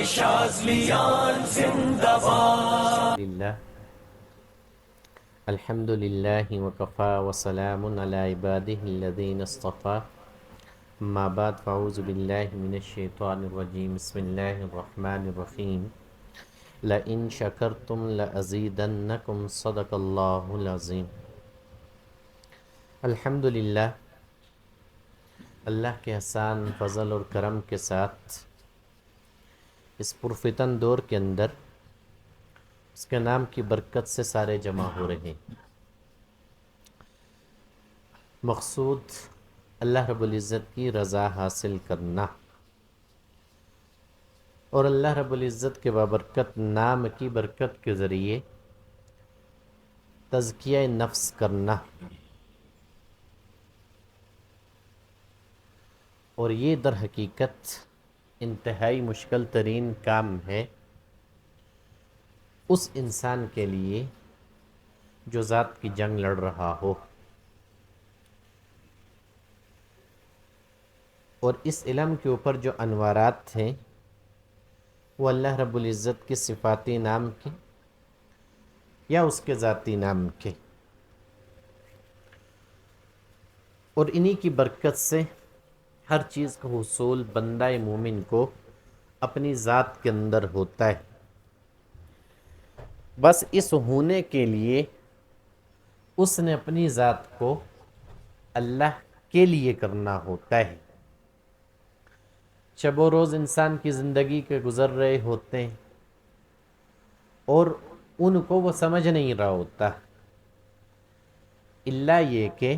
شازلیان زندہ باد. للہ الحمد للہ وکفا وسلام علی عبادہ الذین اصطفیٰ اما بعد فاعوذ باللہ من الشیطان الرجیم بسم اللہ الرحمن الرحیم لئن شکرتم لأزیدنکم صدق اللہ العظیم. الحمد للہ اللہ کے احسان فضل اور کرم کے ساتھ اس پرفتن دور کے اندر اس کے نام کی برکت سے سارے جمع ہو رہے ہیں. مقصود اللہ رب العزت کی رضا حاصل کرنا اور اللہ رب العزت کے بابرکت نام کی برکت کے ذریعے تزکیہ نفس کرنا، اور یہ در حقیقت انتہائی مشکل ترین کام ہے اس انسان کے لیے جو ذات کی جنگ لڑ رہا ہو. اور اس علم کے اوپر جو انوارات ہیں وہ اللہ رب العزت کی صفاتی نام کے یا اس کے ذاتی نام کے، اور انہی کی برکت سے ہر چیز کا حصول بندہ مومن کو اپنی ذات کے اندر ہوتا ہے. بس اس ہونے کے لیے اس نے اپنی ذات کو اللہ کے لیے کرنا ہوتا ہے. شب و روز انسان کی زندگی کے گزر رہے ہوتے ہیں اور ان کو وہ سمجھ نہیں رہا ہوتا الا یہ کہ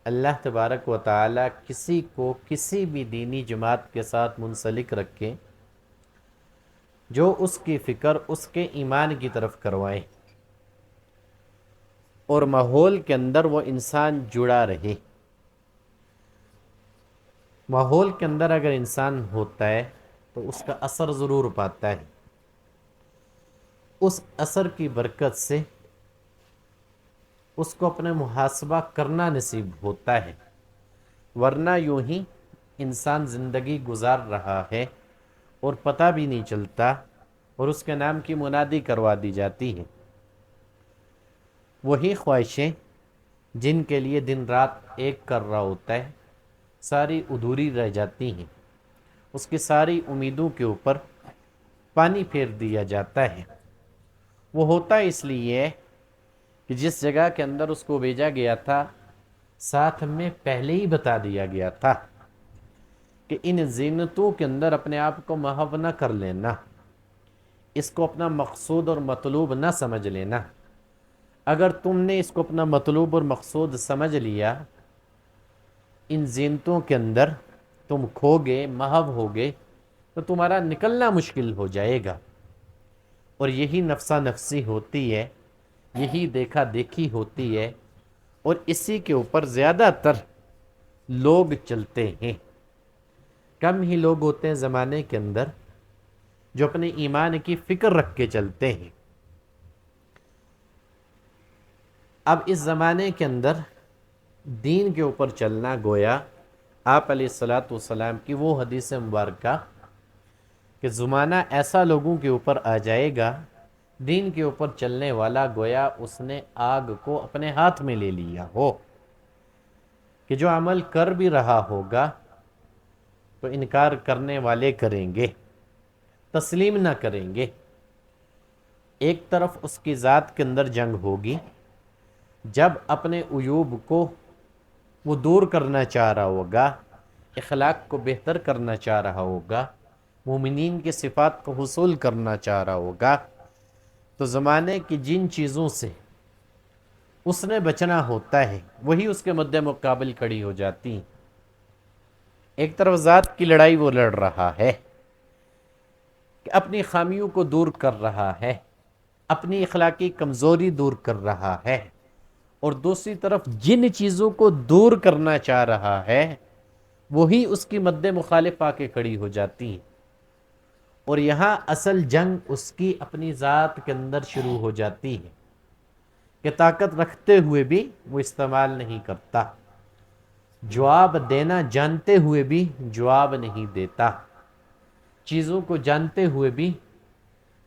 اللہ تبارک و تعالی کسی کو کسی بھی دینی جماعت کے ساتھ منسلک رکھے جو اس کی فکر اس کے ایمان کی طرف کروائے اور ماحول کے اندر وہ انسان جڑا رہے. ماحول کے اندر اگر انسان ہوتا ہے تو اس کا اثر ضرور پاتا ہے. اس اثر کی برکت سے اس کو اپنے محاسبہ کرنا نصیب ہوتا ہے، ورنہ یوں ہی انسان زندگی گزار رہا ہے اور پتہ بھی نہیں چلتا اور اس کے نام کی منادی کروا دی جاتی ہے. وہی خواہشیں جن کے لیے دن رات ایک کر رہا ہوتا ہے ساری ادھوری رہ جاتی ہیں، اس کی ساری امیدوں کے اوپر پانی پھیر دیا جاتا ہے. وہ ہوتا اس لیے کہ جس جگہ کے اندر اس کو بھیجا گیا تھا ساتھ میں پہلے ہی بتا دیا گیا تھا کہ ان زینتوں کے اندر اپنے آپ کو محو نہ کر لینا، اس کو اپنا مقصود اور مطلوب نہ سمجھ لینا. اگر تم نے اس کو اپنا مطلوب اور مقصود سمجھ لیا، ان زینتوں کے اندر تم کھو گے، محو ہوگے، تو تمہارا نکلنا مشکل ہو جائے گا. اور یہی نفسا نفسی ہوتی ہے، یہی دیکھا دیکھی ہوتی ہے، اور اسی کے اوپر زیادہ تر لوگ چلتے ہیں. کم ہی لوگ ہوتے ہیں زمانے کے اندر جو اپنے ایمان کی فکر رکھ کے چلتے ہیں. اب اس زمانے کے اندر دین کے اوپر چلنا گویا آپ علیہ الصلاۃ والسلام کی وہ حدیث مبارکہ کہ زمانہ ایسا لوگوں کے اوپر آ جائے گا دین کے اوپر چلنے والا گویا اس نے آگ کو اپنے ہاتھ میں لے لیا ہو، کہ جو عمل کر بھی رہا ہوگا تو انکار کرنے والے کریں گے، تسلیم نہ کریں گے. ایک طرف اس کی ذات کے اندر جنگ ہوگی، جب اپنے عیوب کو وہ دور کرنا چاہ رہا ہوگا، اخلاق کو بہتر کرنا چاہ رہا ہوگا، مومنین کی صفات کو حصول کرنا چاہ رہا ہوگا، تو زمانے کی جن چیزوں سے اس نے بچنا ہوتا ہے وہی اس کے مد مقابل کھڑی ہو جاتی ہیں. ایک طرف ذات کی لڑائی وہ لڑ رہا ہے کہ اپنی خامیوں کو دور کر رہا ہے، اپنی اخلاقی کمزوری دور کر رہا ہے، اور دوسری طرف جن چیزوں کو دور کرنا چاہ رہا ہے وہی اس کی مد مخالف آ کے کھڑی ہو جاتی ہیں. اور یہاں اصل جنگ اس کی اپنی ذات کے اندر شروع ہو جاتی ہے کہ طاقت رکھتے ہوئے بھی وہ استعمال نہیں کرتا، جواب دینا جانتے ہوئے بھی جواب نہیں دیتا، چیزوں کو جانتے ہوئے بھی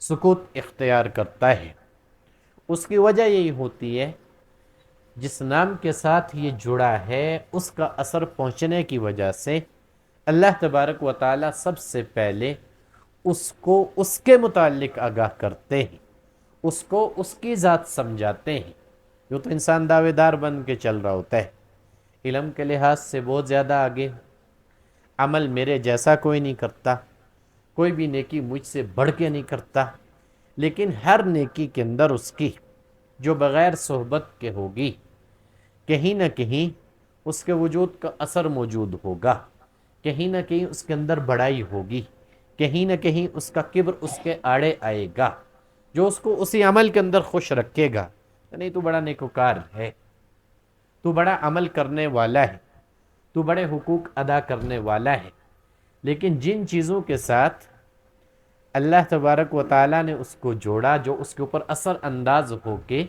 سکوت اختیار کرتا ہے۔ اس کی وجہ یہی ہوتی ہے جس نام کے ساتھ یہ جڑا ہے اس کا اثر پہنچنے کی وجہ سے اللہ تبارک و تعالی سب سے پہلے اس کو اس کے متعلق آگاہ کرتے ہیں، اس کو اس کی ذات سمجھاتے ہیں۔ جو تو انسان دعوے دار بن کے چل رہا ہوتا ہے، علم کے لحاظ سے بہت زیادہ آگے، عمل میرے جیسا کوئی نہیں کرتا، کوئی بھی نیکی مجھ سے بڑھ کے نہیں کرتا، لیکن ہر نیکی کے اندر اس کی جو بغیر صحبت کے ہوگی کہیں نہ کہیں اس کے وجود کا اثر موجود ہوگا، کہیں نہ کہیں اس کے اندر بڑائی ہوگی، کہیں نہ کہیں اس کا کبر اس کے آڑے آئے گا، جو اس کو اسی عمل کے اندر خوش رکھے گا۔ نہیں تو بڑا نیکوکار ہے، تو بڑا عمل کرنے والا ہے، تو بڑے حقوق ادا کرنے والا ہے، لیکن جن چیزوں کے ساتھ اللہ تبارک و تعالیٰ نے اس کو جوڑا، جو اس کے اوپر اثر انداز ہو کے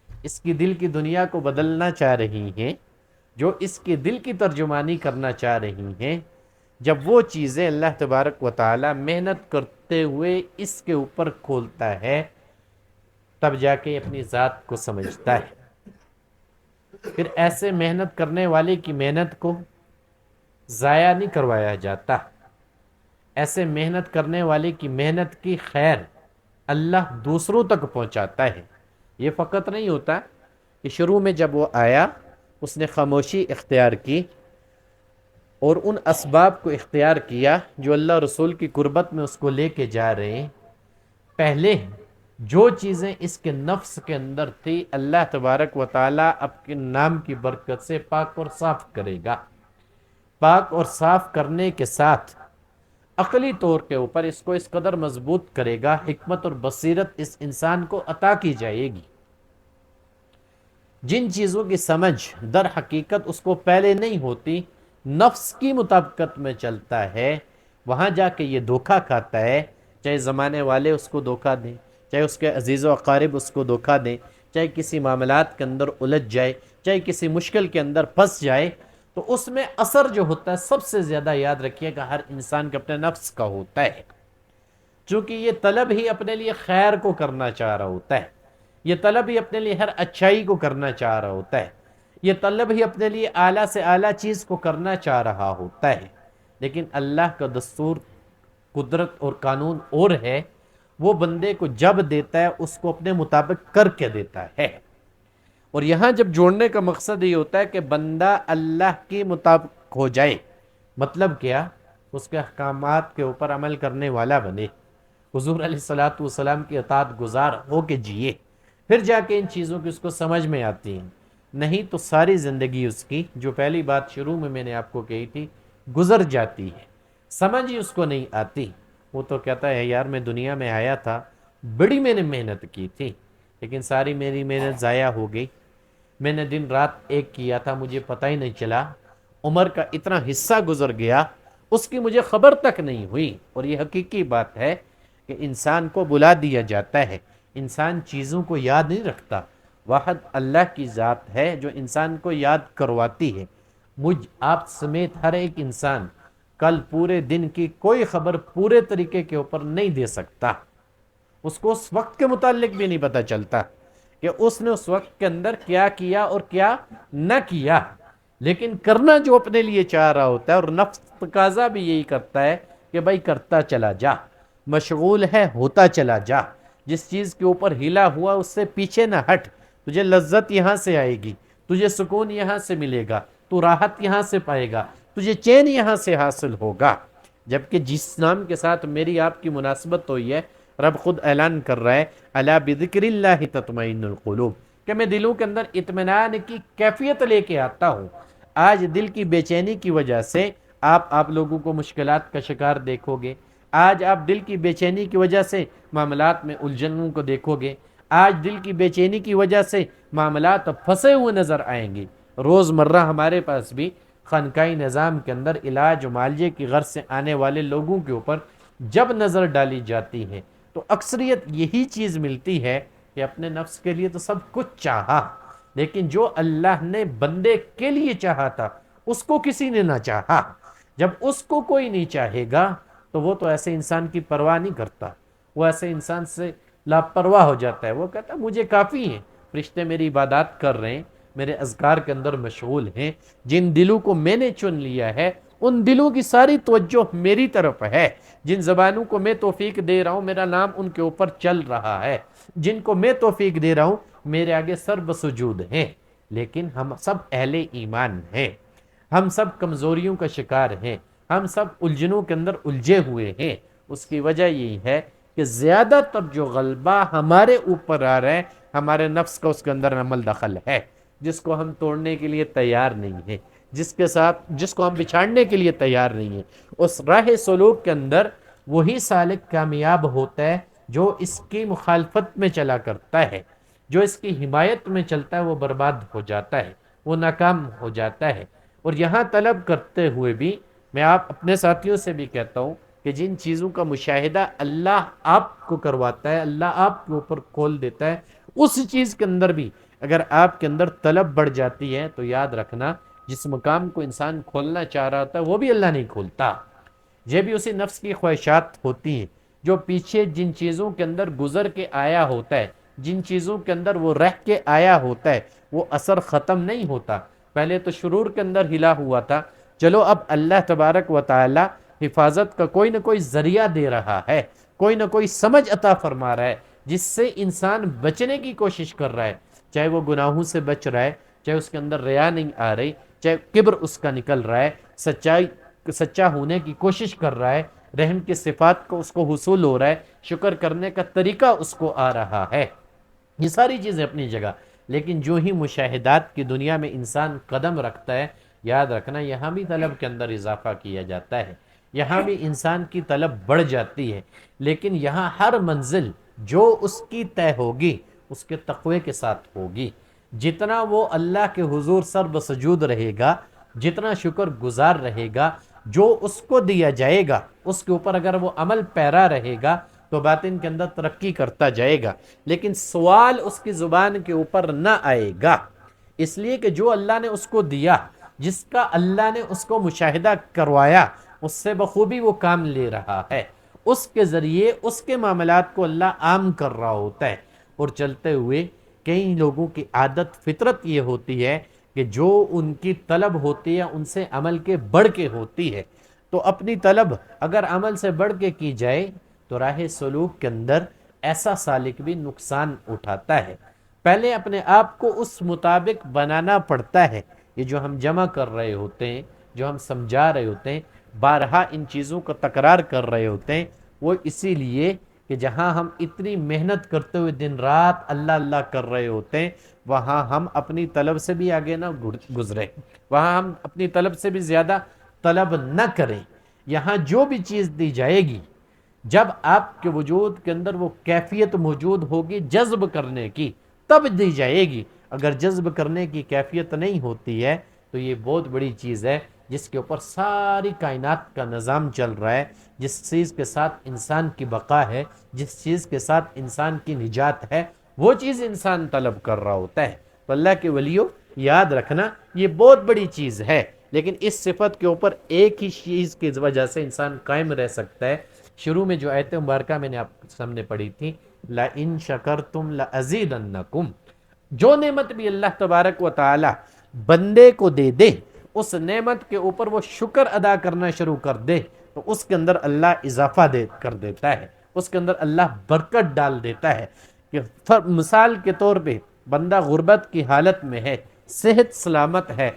اس کی دل کی دنیا کو بدلنا چاہ رہی ہیں، جو اس کے دل کی ترجمانی کرنا چاہ رہی ہیں، جب وہ چیزیں اللہ تبارک و تعالیٰ محنت کرتے ہوئے اس کے اوپر کھولتا ہے، تب جا کے اپنی ذات کو سمجھتا ہے۔ پھر ایسے محنت کرنے والے کی محنت کو ضائع نہیں کروایا جاتا، ایسے محنت کرنے والے کی محنت کی خیر اللہ دوسروں تک پہنچاتا ہے۔ یہ فقط نہیں ہوتا کہ شروع میں جب وہ آیا اس نے خاموشی اختیار کی اور ان اسباب کو اختیار کیا جو اللہ رسول کی قربت میں اس کو لے کے جا رہے ہیں۔ پہلے جو چیزیں اس کے نفس کے اندر تھی اللہ تبارک و تعالیٰ اپنے نام کی برکت سے پاک اور صاف کرے گا۔ پاک اور صاف کرنے کے ساتھ عقلی طور کے اوپر اس کو اس قدر مضبوط کرے گا، حکمت اور بصیرت اس انسان کو عطا کی جائے گی۔ جن چیزوں کی سمجھ در حقیقت اس کو پہلے نہیں ہوتی، نفس کی مطابقت میں چلتا ہے، وہاں جا کے یہ دھوکہ کھاتا ہے، چاہے زمانے والے اس کو دھوکہ دیں، چاہے اس کے عزیز و اقارب اس کو دھوکہ دیں، چاہے کسی معاملات کے اندر الجھ جائے، چاہے کسی مشکل کے اندر پھنس جائے، تو اس میں اثر جو ہوتا ہے سب سے زیادہ یاد رکھیے گا ہر انسان کے اپنے نفس کا ہوتا ہے، چونکہ یہ طلب ہی اپنے لیے خیر کو کرنا چاہ رہا ہوتا ہے، یہ طلب ہی اپنے لیے ہر اچھائی کو کرنا چاہ رہا ہوتا ہے، یہ طلب ہی اپنے لیے اعلیٰ سے اعلیٰ چیز کو کرنا چاہ رہا ہوتا ہے، لیکن اللہ کا دستور، قدرت اور قانون اور ہے، وہ بندے کو جب دیتا ہے اس کو اپنے مطابق کر کے دیتا ہے۔ اور یہاں جب جوڑنے کا مقصد یہ ہوتا ہے کہ بندہ اللہ کے مطابق ہو جائے، مطلب کیا؟ اس کے احکامات کے اوپر عمل کرنے والا بنے، حضور علیہ الصلوۃ والسلام کی اطاعت گزار ہو کے جیے، پھر جا کے ان چیزوں کی اس کو سمجھ میں آتی ہیں، نہیں تو ساری زندگی اس کی، جو پہلی بات شروع میں نے آپ کو کہی تھی، گزر جاتی ہے، سمجھ ہی اس کو نہیں آتی۔ وہ تو کہتا ہے یار میں دنیا میں آیا تھا، بڑی میں نے محنت کی تھی، لیکن ساری میری محنت ضائع ہو گئی، میں نے دن رات ایک کیا تھا، مجھے پتہ ہی نہیں چلا، عمر کا اتنا حصہ گزر گیا، اس کی مجھے خبر تک نہیں ہوئی۔ اور یہ حقیقی بات ہے کہ انسان کو بلا دیا جاتا ہے، انسان چیزوں کو یاد نہیں رکھتا، واحد اللہ کی ذات ہے جو انسان کو یاد کرواتی ہے۔ مجھ آپ سمیت ہر ایک انسان کل پورے دن کی کوئی خبر پورے طریقے کے اوپر نہیں دے سکتا، اس کو اس وقت کے متعلق بھی نہیں پتہ چلتا کہ اس نے اس وقت کے اندر کیا کیا اور کیا نہ کیا، لیکن کرنا جو اپنے لیے چاہ رہا ہوتا ہے، اور نفس تقاضا بھی یہی کرتا ہے کہ بھائی کرتا چلا جا، مشغول ہے ہوتا چلا جا، جس چیز کے اوپر ہلا ہوا اس سے پیچھے نہ ہٹ، تجھے لذت یہاں سے آئے گی، تجھے سکون یہاں سے ملے گا، تو راحت یہاں سے پائے گا، تجھے چین یہاں سے حاصل ہوگا۔ جبکہ جس نام کے ساتھ میری آپ کی مناسبت ہوئی ہے، رب خود اعلان کر رہا ہے الا بذکر اللہ تطمئن القلوب، کہ میں دلوں کے اندر اطمینان کی کیفیت لے کے آتا ہوں۔ آج دل کی بے چینی کی وجہ سے آپ لوگوں کو مشکلات کا شکار دیکھو گے، آج آپ دل کی بے چینی کی وجہ سے معاملات میں الجھنوں کو دیکھو گے، آج دل کی بے چینی کی وجہ سے معاملات پھنسے ہوئے نظر آئیں گے۔ روز مرہ ہمارے پاس بھی خانقاہی نظام کے اندر علاج و معالجے کی غرض سے آنے والے لوگوں کے اوپر جب نظر ڈالی جاتی ہے تو اکثریت یہی چیز ملتی ہے کہ اپنے نفس کے لیے تو سب کچھ چاہا، لیکن جو اللہ نے بندے کے لیے چاہا تھا اس کو کسی نے نہ چاہا۔ جب اس کو کوئی نہیں چاہے گا تو وہ تو ایسے انسان کی پرواہ نہیں کرتا، وہ ایسے انسان سے لاپرواہ ہو جاتا ہے، وہ کہتا ہے مجھے کافی ہیں، فرشتے میری عبادات کر رہے ہیں، میرے اذکار کے اندر مشغول ہیں، جن دلوں کو میں نے چن لیا ہے ان دلوں کی ساری توجہ میری طرف ہے، جن زبانوں کو میں توفیق دے رہا ہوں میرا نام ان کے اوپر چل رہا ہے، جن کو میں توفیق دے رہا ہوں میرے آگے سر بسجود ہیں، لیکن ہم سب اہل ایمان ہیں، ہم سب کمزوریوں کا شکار ہیں، ہم سب الجھنوں کے اندر الجھے ہوئے ہیں۔ اس کی وجہ یہی ہے کہ زیادہ تر جو غلبہ ہمارے اوپر آ رہا ہے ہمارے نفس کا اس کے اندر عمل دخل ہے، جس کو ہم توڑنے کے لیے تیار نہیں ہیں، جس کو ہم بچھاڑنے کے لیے تیار نہیں ہیں۔ اس راہ سلوک کے اندر وہی سالک کامیاب ہوتا ہے جو اس کی مخالفت میں چلا کرتا ہے، جو اس کی حمایت میں چلتا ہے وہ برباد ہو جاتا ہے، وہ ناکام ہو جاتا ہے۔ اور یہاں طلب کرتے ہوئے بھی میں اپنے ساتھیوں سے بھی کہتا ہوں کہ جن چیزوں کا مشاہدہ اللہ آپ کو کرواتا ہے، اللہ آپ کے اوپر کھول دیتا ہے، اس چیز کے اندر بھی اگر آپ کے اندر طلب بڑھ جاتی ہے تو یاد رکھنا جس مقام کو انسان کھولنا چاہ رہا ہوتا ہے وہ بھی اللہ نہیں کھولتا، یہ بھی اسی نفس کی خواہشات ہوتی ہیں جو پیچھے جن چیزوں کے اندر گزر کے آیا ہوتا ہے، جن چیزوں کے اندر وہ رہ کے آیا ہوتا ہے وہ اثر ختم نہیں ہوتا، پہلے تو شرور کے اندر ہلا ہوا تھا، چلو اب اللہ تبارک و تعالی حفاظت کا کوئی نہ کوئی ذریعہ دے رہا ہے، کوئی نہ کوئی سمجھ عطا فرما رہا ہے جس سے انسان بچنے کی کوشش کر رہا ہے، چاہے وہ گناہوں سے بچ رہا ہے، چاہے اس کے اندر ریا نہیں آ رہی، چاہے کبر اس کا نکل رہا ہے، سچا ہونے کی کوشش کر رہا ہے، رحم کی صفات کو اس کو حصول ہو رہا ہے، شکر کرنے کا طریقہ اس کو آ رہا ہے، یہ ساری چیزیں اپنی جگہ۔ لیکن جو ہی مشاہدات کی دنیا میں انسان قدم رکھتا ہے، یاد رکھنا یہاں بھی طلب کے اندر اضافہ کیا جاتا ہے، یہاں بھی انسان کی طلب بڑھ جاتی ہے، لیکن یہاں ہر منزل جو اس کی طے ہوگی اس کے تقوی کے ساتھ ہوگی، جتنا وہ اللہ کے حضور سر بسجود رہے گا، جتنا شکر گزار رہے گا، جو اس کو دیا جائے گا اس کے اوپر اگر وہ عمل پیرا رہے گا تو باطن کے اندر ترقی کرتا جائے گا، لیکن سوال اس کی زبان کے اوپر نہ آئے گا، اس لیے کہ جو اللہ نے اس کو دیا، جس کا اللہ نے اس کو مشاہدہ کروایا، اس سے بخوبی وہ کام لے رہا ہے، اس کے ذریعے اس کے معاملات کو اللہ عام کر رہا ہوتا ہے۔ اور چلتے ہوئے کئی لوگوں کی عادت فطرت یہ ہوتی ہے کہ جو ان کی طلب ہوتی ہے ان سے عمل کے بڑھ کے ہوتی ہے، تو اپنی طلب اگر عمل سے بڑھ کے کی جائے تو راہ سلوک کے اندر ایسا سالک بھی نقصان اٹھاتا ہے۔ پہلے اپنے آپ کو اس مطابق بنانا پڑتا ہے، یہ جو ہم جمع کر رہے ہوتے ہیں، جو ہم سمجھا رہے ہوتے ہیں، بارہا ان چیزوں کو تکرار کر رہے ہوتے ہیں، وہ اسی لیے کہ جہاں ہم اتنی محنت کرتے ہوئے دن رات اللہ اللہ کر رہے ہوتے ہیں وہاں ہم اپنی طلب سے بھی آگے نہ گزرے، وہاں ہم اپنی طلب سے بھی زیادہ طلب نہ کریں۔ یہاں جو بھی چیز دی جائے گی جب آپ کے وجود کے اندر وہ کیفیت موجود ہوگی جذب کرنے کی تب دی جائے گی، اگر جذب کرنے کی کیفیت نہیں ہوتی ہے تو یہ بہت بڑی چیز ہے جس کے اوپر ساری کائنات کا نظام چل رہا ہے، جس چیز کے ساتھ انسان کی بقا ہے، جس چیز کے ساتھ انسان کی نجات ہے، وہ چیز انسان طلب کر رہا ہوتا ہے۔ تو اللہ کے ولیوں یاد رکھنا یہ بہت بڑی چیز ہے، لیکن اس صفت کے اوپر ایک ہی چیز کی وجہ سے انسان قائم رہ سکتا ہے۔ شروع میں جو آیت مبارکہ میں نے آپ کے سامنے پڑھی تھی، لَإِن شَكَرْتُمْ لَأَزِيدَنَّكُمْ، جو نعمت بھی اللہ تبارک و تعالی بندے کو دے دے اس نعمت کے اوپر وہ شکر ادا کرنا شروع کر دے تو اس کے اندر اللہ اضافہ کر دیتا ہے، اس کے اندر اللہ برکت ڈال دیتا ہے۔ کہ مثال کے طور پہ بندہ غربت کی حالت میں ہے، صحت سلامت ہے،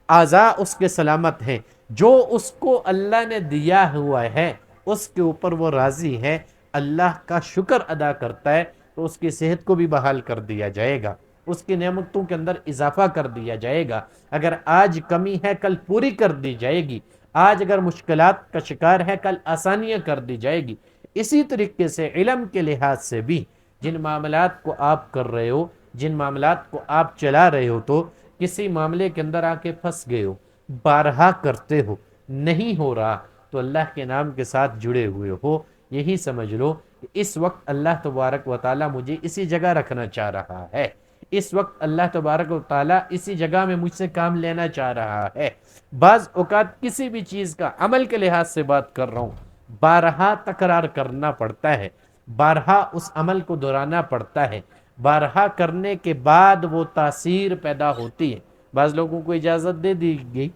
اعضاء اس کے سلامت ہیں، جو اس کو اللہ نے دیا ہوا ہے اس کے اوپر وہ راضی ہے، اللہ کا شکر ادا کرتا ہے تو اس کی صحت کو بھی بحال کر دیا جائے گا، اس کی نعمتوں کے اندر اضافہ کر دیا جائے گا، اگر آج کمی ہے کل پوری کر دی جائے گی، آج اگر مشکلات کا شکار ہے کل آسانیاں کر دی جائے گی۔ اسی طریقے سے علم کے لحاظ سے بھی جن معاملات کو آپ کر رہے ہو، جن معاملات کو آپ چلا رہے ہو، تو کسی معاملے کے اندر آ کے پھنس گئے ہو، بارہا کرتے ہو، نہیں ہو رہا تو اللہ کے نام کے ساتھ جڑے ہوئے ہو، یہی سمجھ لو کہ اس وقت اللہ تبارک و تعالیٰ مجھے اسی جگہ رکھنا چاہ رہا ہے، اس وقت اللہ تبارک و تعالیٰ اسی جگہ میں مجھ سے کام لینا چاہ رہا ہے۔ بعض اوقات کسی بھی چیز کا عمل کے لحاظ سے بات کر رہا ہوں، بارہا تکرار کرنا پڑتا ہے، بارہا اس عمل کو دہرانا پڑتا ہے، بارہا کرنے کے بعد وہ تاثیر پیدا ہوتی ہے۔ بعض لوگوں کو اجازت دے دی گئی،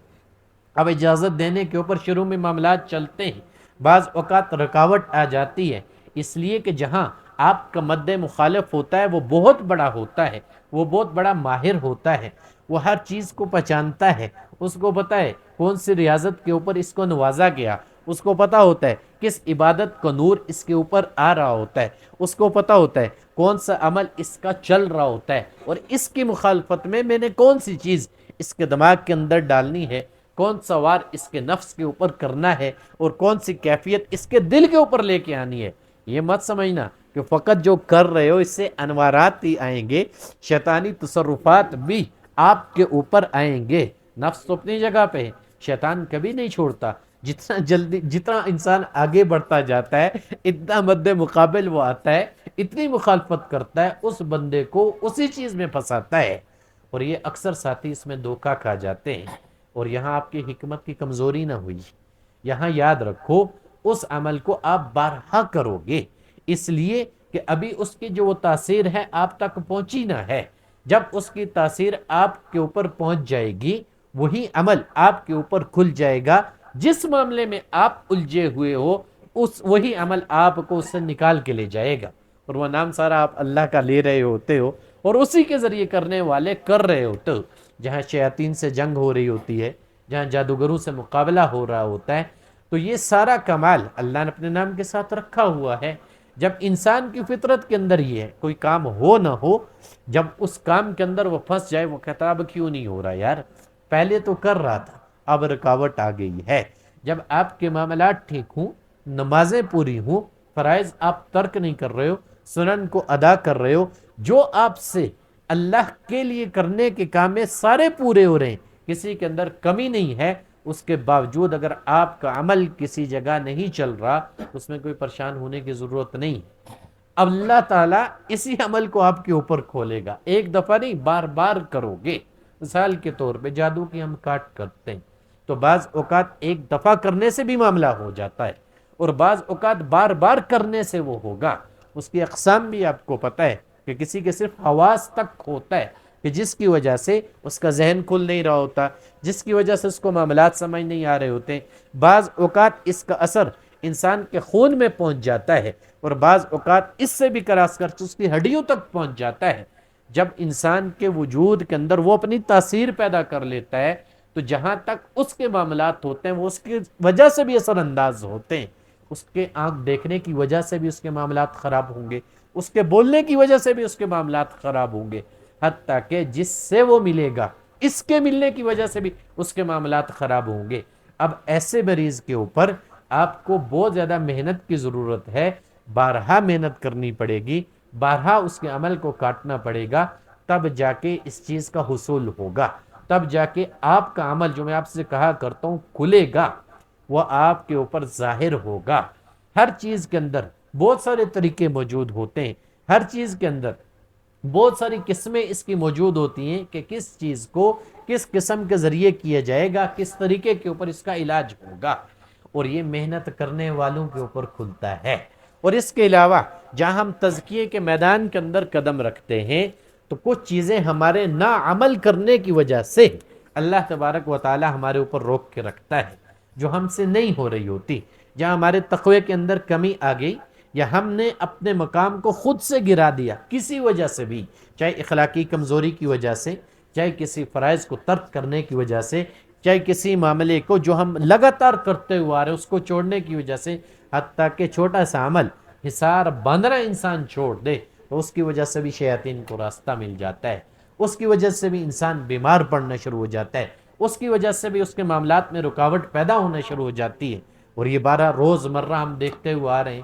اب اجازت دینے کے اوپر شروع میں معاملات چلتے ہیں، بعض اوقات رکاوٹ آ جاتی ہے، اس لیے کہ جہاں آپ کا مد مخالف ہوتا ہے وہ بہت بڑا ہوتا ہے، وہ بہت بڑا ماہر ہوتا ہے، وہ ہر چیز کو پہچانتا ہے، اس کو پتہ ہے کون سی ریاضت کے اوپر اس کو نوازا گیا، اس کو پتہ ہوتا ہے کس عبادت کا نور اس کے اوپر آ رہا ہوتا ہے، اس کو پتہ ہوتا ہے کون سا عمل اس کا چل رہا ہوتا ہے، اور اس کی مخالفت میں نے کون سی چیز اس کے دماغ کے اندر ڈالنی ہے، کون سا وار اس کے نفس کے اوپر کرنا ہے، اور کون سی کیفیت اس کے دل کے اوپر لے کے آنی ہے۔ یہ مت سمجھنا کہ فقط جو کر رہے ہو اس سے انوارات ہی آئیں گے، شیطانی تصرفات بھی آپ کے اوپر آئیں گے۔ نفس تو اپنی جگہ پہ ہے، شیطان کبھی نہیں چھوڑتا، جتنا انسان آگے بڑھتا جاتا ہے اتنا مد مقابل وہ آتا ہے، اتنی مخالفت کرتا ہے، اس بندے کو اسی چیز میں پھنساتا ہے، اور یہ اکثر ساتھی اس میں دھوکہ کھا جاتے ہیں، اور یہاں آپ کی حکمت کی کمزوری نہ ہوئی۔ یہاں یاد رکھو اس عمل کو آپ بارہا کرو گے، اس لیے کہ ابھی اس کی جو وہ تاثیر ہے آپ تک پہنچی نہ ہے۔ جب اس کی تاثیر آپ کے اوپر پہنچ جائے گی، وہی عمل آپ کے اوپر کھل جائے گا، جس معاملے میں آپ الجھے ہوئے ہو وہی عمل آپ کو اس سے نکال کے لے جائے گا، اور وہ نام سارا آپ اللہ کا لے رہے ہوتے ہو، اور اسی کے ذریعے کرنے والے کر رہے ہوتے ہو۔ جہاں شیاطین سے جنگ ہو رہی ہوتی ہے، جہاں جادوگروں سے مقابلہ ہو رہا ہوتا ہے، تو یہ سارا کمال اللہ نے اپنے نام کے ساتھ رکھا ہوا ہے۔ جب انسان کی فطرت کے اندر یہ ہے، کوئی کام ہو نہ ہو، جب اس کام کے اندر وہ پھنس جائے، وہ کہتا اب کیوں نہیں ہو رہا یار، پہلے تو کر رہا تھا، اب رکاوٹ آ گئی ہے۔ جب آپ کے معاملات ٹھیک ہوں، نمازیں پوری ہوں، فرائض آپ ترک نہیں کر رہے ہو، سنن کو ادا کر رہے ہو، جو آپ سے اللہ کے لیے کرنے کے کام میں سارے پورے ہو رہے ہیں، کسی کے اندر کمی نہیں ہے، اس کے باوجود اگر آپ کا عمل کسی جگہ نہیں چل رہا، اس میں کوئی پریشان ہونے کی ضرورت نہیں۔ اب اللہ تعالیٰ اسی عمل کو آپ کے اوپر کھولے گا، ایک دفعہ نہیں، بار بار کرو گے۔ مثال کے طور پہ جادو کی ہم کاٹ کرتے ہیں، تو بعض اوقات ایک دفعہ کرنے سے بھی معاملہ ہو جاتا ہے، اور بعض اوقات بار بار کرنے سے وہ ہوگا۔ اس کی اقسام بھی آپ کو پتہ ہے کہ کسی کے صرف حواس تک ہوتا ہے، کہ جس کی وجہ سے اس کا ذہن کھل نہیں رہا ہوتا، جس کی وجہ سے اس کو معاملات سمجھ نہیں آ رہے ہوتے۔ بعض اوقات اس کا اثر انسان کے خون میں پہنچ جاتا ہے، اور بعض اوقات اس سے بھی کراس کر اس کی ہڈیوں تک پہنچ جاتا ہے۔ جب انسان کے وجود کے اندر وہ اپنی تاثیر پیدا کر لیتا ہے، تو جہاں تک اس کے معاملات ہوتے ہیں وہ اس کی وجہ سے بھی اثر انداز ہوتے ہیں۔ اس کے آنکھ دیکھنے کی وجہ سے بھی اس کے معاملات خراب ہوں گے، اس کے بولنے کی وجہ سے بھی اس کے معاملات خراب ہوں گے، حتیٰ کہ جس سے وہ ملے گا اس کے ملنے کی وجہ سے بھی اس کے معاملات خراب ہوں گے۔ اب ایسے مریض کے اوپر آپ کو بہت زیادہ محنت کی ضرورت ہے، بارہا محنت کرنی پڑے گی، بارہا اس کے عمل کو کاٹنا پڑے گا، تب جا کے اس چیز کا حصول ہوگا، تب جا کے آپ کا عمل جو میں آپ سے کہا کرتا ہوں کھلے گا، وہ آپ کے اوپر ظاہر ہوگا۔ ہر چیز کے اندر بہت سارے طریقے موجود ہوتے ہیں، ہر چیز کے اندر بہت ساری قسمیں اس کی موجود ہوتی ہیں کہ کس چیز کو کس قسم کے ذریعے کیا جائے گا، کس طریقے کے اوپر اس کا علاج ہوگا، اور یہ محنت کرنے والوں کے اوپر کھلتا ہے۔ اور اس کے علاوہ جہاں ہم تزکیے کے میدان کے اندر قدم رکھتے ہیں، تو کچھ چیزیں ہمارے نہ عمل کرنے کی وجہ سے اللہ تبارک و تعالی ہمارے اوپر روک کے رکھتا ہے، جو ہم سے نہیں ہو رہی ہوتی۔ جہاں ہمارے تقوی کے اندر کمی آ گئی، یا ہم نے اپنے مقام کو خود سے گرا دیا کسی وجہ سے بھی، چاہے اخلاقی کمزوری کی وجہ سے، چاہے کسی فرائض کو ترک کرنے کی وجہ سے، چاہے کسی معاملے کو جو ہم لگاتار کرتے ہوئے آ رہے ہیں اس کو چھوڑنے کی وجہ سے، حتیٰ کہ چھوٹا سا عمل حصار باندھنا انسان چھوڑ دے تو اس کی وجہ سے بھی شیاطین کو راستہ مل جاتا ہے، اس کی وجہ سے بھی انسان بیمار پڑنا شروع ہو جاتا ہے، اس کی وجہ سے بھی اس کے معاملات میں رکاوٹ پیدا ہونا شروع ہو جاتی ہے۔ اور یہ بارہ روز مرہ ہم دیکھتے ہوئے آ رہے ہیں،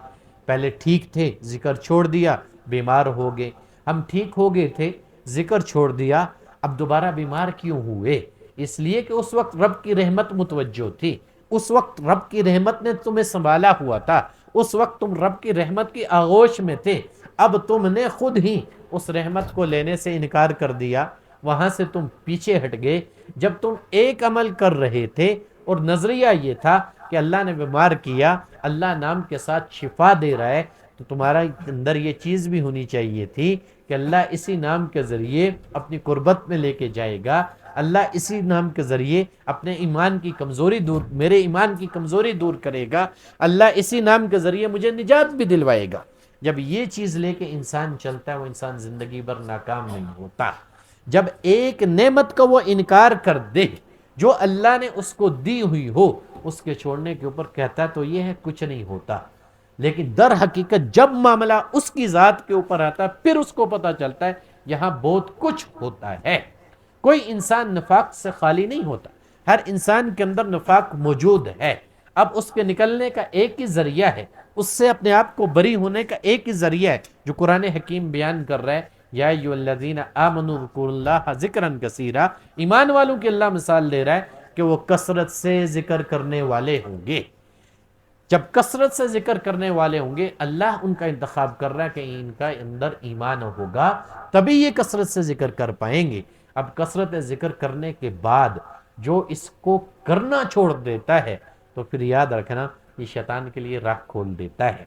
پہلے ٹھیک تھے، ذکر چھوڑ دیا، بیمار ہو گئے، ہم ٹھیک ہو گئے تھے، ذکر چھوڑ دیا، اب دوبارہ بیمار کیوں ہوئے؟ اس لیے کہ اس وقت رب کی رحمت متوجہ تھی، اس وقت رب کی رحمت نے تمہیں سنبھالا ہوا تھا، اس وقت تم رب کی رحمت کی آغوش میں تھے، اب تم نے خود ہی اس رحمت کو لینے سے انکار کر دیا، وہاں سے تم پیچھے ہٹ گئے۔ جب تم ایک عمل کر رہے تھے اور نظریہ یہ تھا کہ اللہ نے بیمار کیا، اللہ نام کے ساتھ شفا دے رہا ہے، تو تمہارا اندر یہ چیز بھی ہونی چاہیے تھی کہ اللہ اسی نام کے ذریعے اپنی قربت میں لے کے جائے گا، اللہ اسی نام کے ذریعے اپنے ایمان کی کمزوری دور، میرے ایمان کی کمزوری دور کرے گا، اللہ اسی نام کے ذریعے مجھے نجات بھی دلوائے گا۔ جب یہ چیز لے کے انسان چلتا ہے، وہ انسان زندگی بھر ناکام نہیں ہوتا۔ جب ایک نعمت کا وہ انکار کر دے جو اللہ نے اس کو دی ہوئی ہو، اس کے چھوڑنے کے اوپر کہتا تو یہ ہے کچھ نہیں ہوتا، لیکن در حقیقت جب معاملہ اس کی ذات کے اوپر آتا ہے، پھر اس کو پتا چلتا ہے یہاں بہت کچھ ہوتا ہے۔ کوئی انسان نفاق سے خالی نہیں ہوتا، ہر انسان کے اندر نفاق موجود ہے۔ اب اس کے نکلنے کا ایک ہی ذریعہ ہے، اس سے اپنے آپ کو بری ہونے کا ایک ہی ذریعہ ہے جو قرآن حکیم بیان کر رہا ہے، یا ایھا الذین آمنوا اذکروا اللہ ذکرا کثیرا۔ ایمان والوں کی اللہ مثال دے رہا ہے کہ وہ کثرت سے ذکر کرنے والے ہوں گے۔ جب کثرت سے ذکر کرنے والے ہوں گے، اللہ ان کا انتخاب کر رہا ہے کہ ان کا اندر ایمان ہوگا، تبھی یہ کثرت سے ذکر کر پائیں گے۔ اب کثرت ذکر کرنے کے بعد جو اس کو کرنا چھوڑ دیتا ہے، تو پھر یاد رکھنا یہ شیطان کے لیے راہ کھول دیتا ہے۔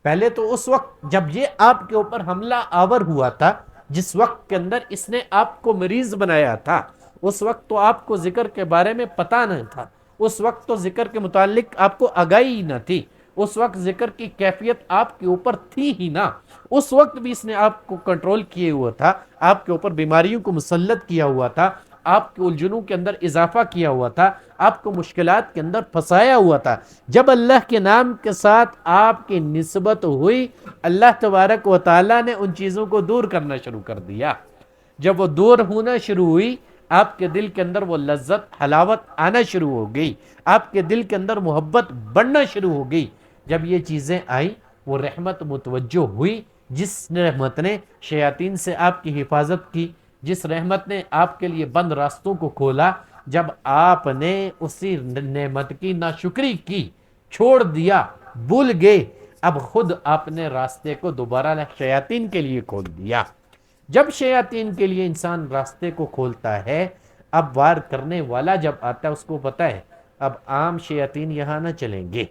پہلے تو اس وقت جب یہ آپ کے اوپر حملہ آور ہوا تھا، جس وقت کے اندر اس نے آپ کو مریض بنایا تھا، اس وقت تو آپ کو ذکر کے بارے میں پتہ نہیں تھا، اس وقت تو ذکر کے متعلق آپ کو آگاہی ہی نہ تھی، اس وقت ذکر کی کیفیت آپ کے اوپر تھی ہی نہ، اس وقت بھی اس نے آپ کو کنٹرول کیے ہوا تھا، آپ کے اوپر بیماریوں کو مسلط کیا ہوا تھا، آپ کے الجھنوں کے اندر اضافہ کیا ہوا تھا، آپ کو مشکلات کے اندر پھنسایا ہوا تھا۔ جب اللہ کے نام کے ساتھ آپ کی نسبت ہوئی، اللہ تبارک و تعالیٰ نے ان چیزوں کو دور کرنا شروع کر دیا۔ جب وہ دور ہونا شروع ہوئی، آپ کے دل کے اندر وہ لذت حلاوت آنا شروع ہو گئی، آپ کے دل کے اندر محبت بڑھنا شروع ہو گئی۔ جب یہ چیزیں آئیں، وہ رحمت متوجہ ہوئی، جس رحمت نے شیاطین سے آپ کی حفاظت کی، جس رحمت نے آپ کے لیے بند راستوں کو کھولا، جب آپ نے اسی نعمت کی ناشکری کی، چھوڑ دیا، بھول گئے، اب خود آپ نے راستے کو دوبارہ شیاطین کے لیے کھول دیا۔ جب شیاطین کے لیے انسان راستے کو کھولتا ہے، اب وار کرنے والا جب آتا ہے، اس کو پتا ہے اب عام شیاطین یہاں نہ چلیں گے۔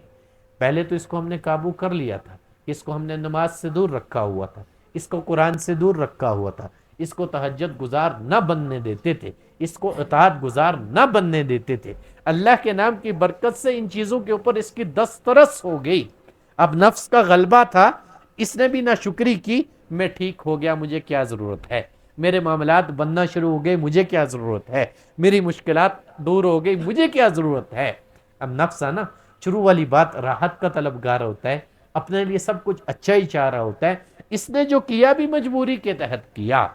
پہلے تو اس کو ہم نے قابو کر لیا تھا، اس کو ہم نے نماز سے دور رکھا ہوا تھا، اس کو قرآن سے دور رکھا ہوا تھا، اس کو تہجد گزار نہ بننے دیتے تھے، اس کو اطاعت گزار نہ بننے دیتے تھے۔ اللہ کے نام کی برکت سے ان چیزوں کے اوپر اس کی دسترس ہو گئی۔ اب نفس کا غلبہ تھا، اس نے بھی ناشکری کی، میں ٹھیک ہو گیا، مجھے کیا ضرورت ہے، میرے معاملات بننا شروع ہو گئے، مجھے کیا ضرورت ہے، میری مشکلات دور ہو گئی، مجھے کیا ضرورت ہے۔ اب نفس ہے نا، شروع والی بات راحت کا طلبگار ہوتا ہے، اپنے لیے سب کچھ اچھا ہی چاہ رہا ہوتا ہے۔ اس نے جو کیا بھی مجبوری کے تحت کیا،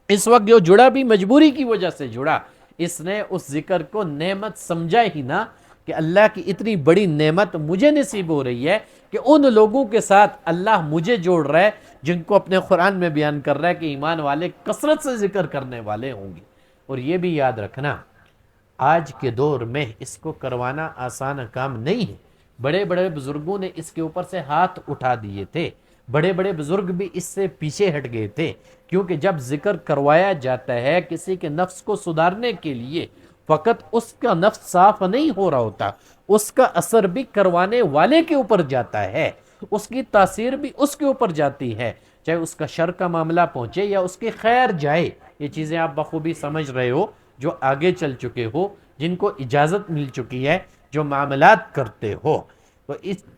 اس وقت جو جڑا بھی مجبوری کی وجہ سے جڑا، اس نے اس ذکر کو نعمت سمجھا ہی نہ کہ اللہ کی اتنی بڑی نعمت مجھے نصیب ہو رہی ہے کہ ان لوگوں کے ساتھ اللہ مجھے جوڑ رہا ہے جن کو اپنے قرآن میں بیان کر رہا ہے کہ ایمان والے کثرت سے ذکر کرنے والے ہوں گے۔ اور یہ بھی یاد رکھنا، آج کے دور میں اس کو کروانا آسان کام نہیں ہے۔ بڑے بڑے بزرگوں نے اس کے اوپر سے ہاتھ اٹھا دیے تھے، بڑے بڑے بزرگ بھی اس سے پیچھے ہٹ گئے تھے، کیونکہ جب ذکر کروایا جاتا ہے کسی کے نفس کو سدھارنے کے لیے، فقط اس کا نفس صاف نہیں ہو رہا ہوتا، اس کا اثر بھی کروانے والے کے اوپر جاتا ہے، اس کی تاثیر بھی اس کے اوپر جاتی ہے، چاہے اس کا شر کا معاملہ پہنچے یا اس کی خیر جائے۔ یہ چیزیں آپ بخوبی سمجھ رہے ہو، جو آگے چل چکے ہو، جن کو اجازت مل چکی ہے، جو معاملات کرتے ہو، تو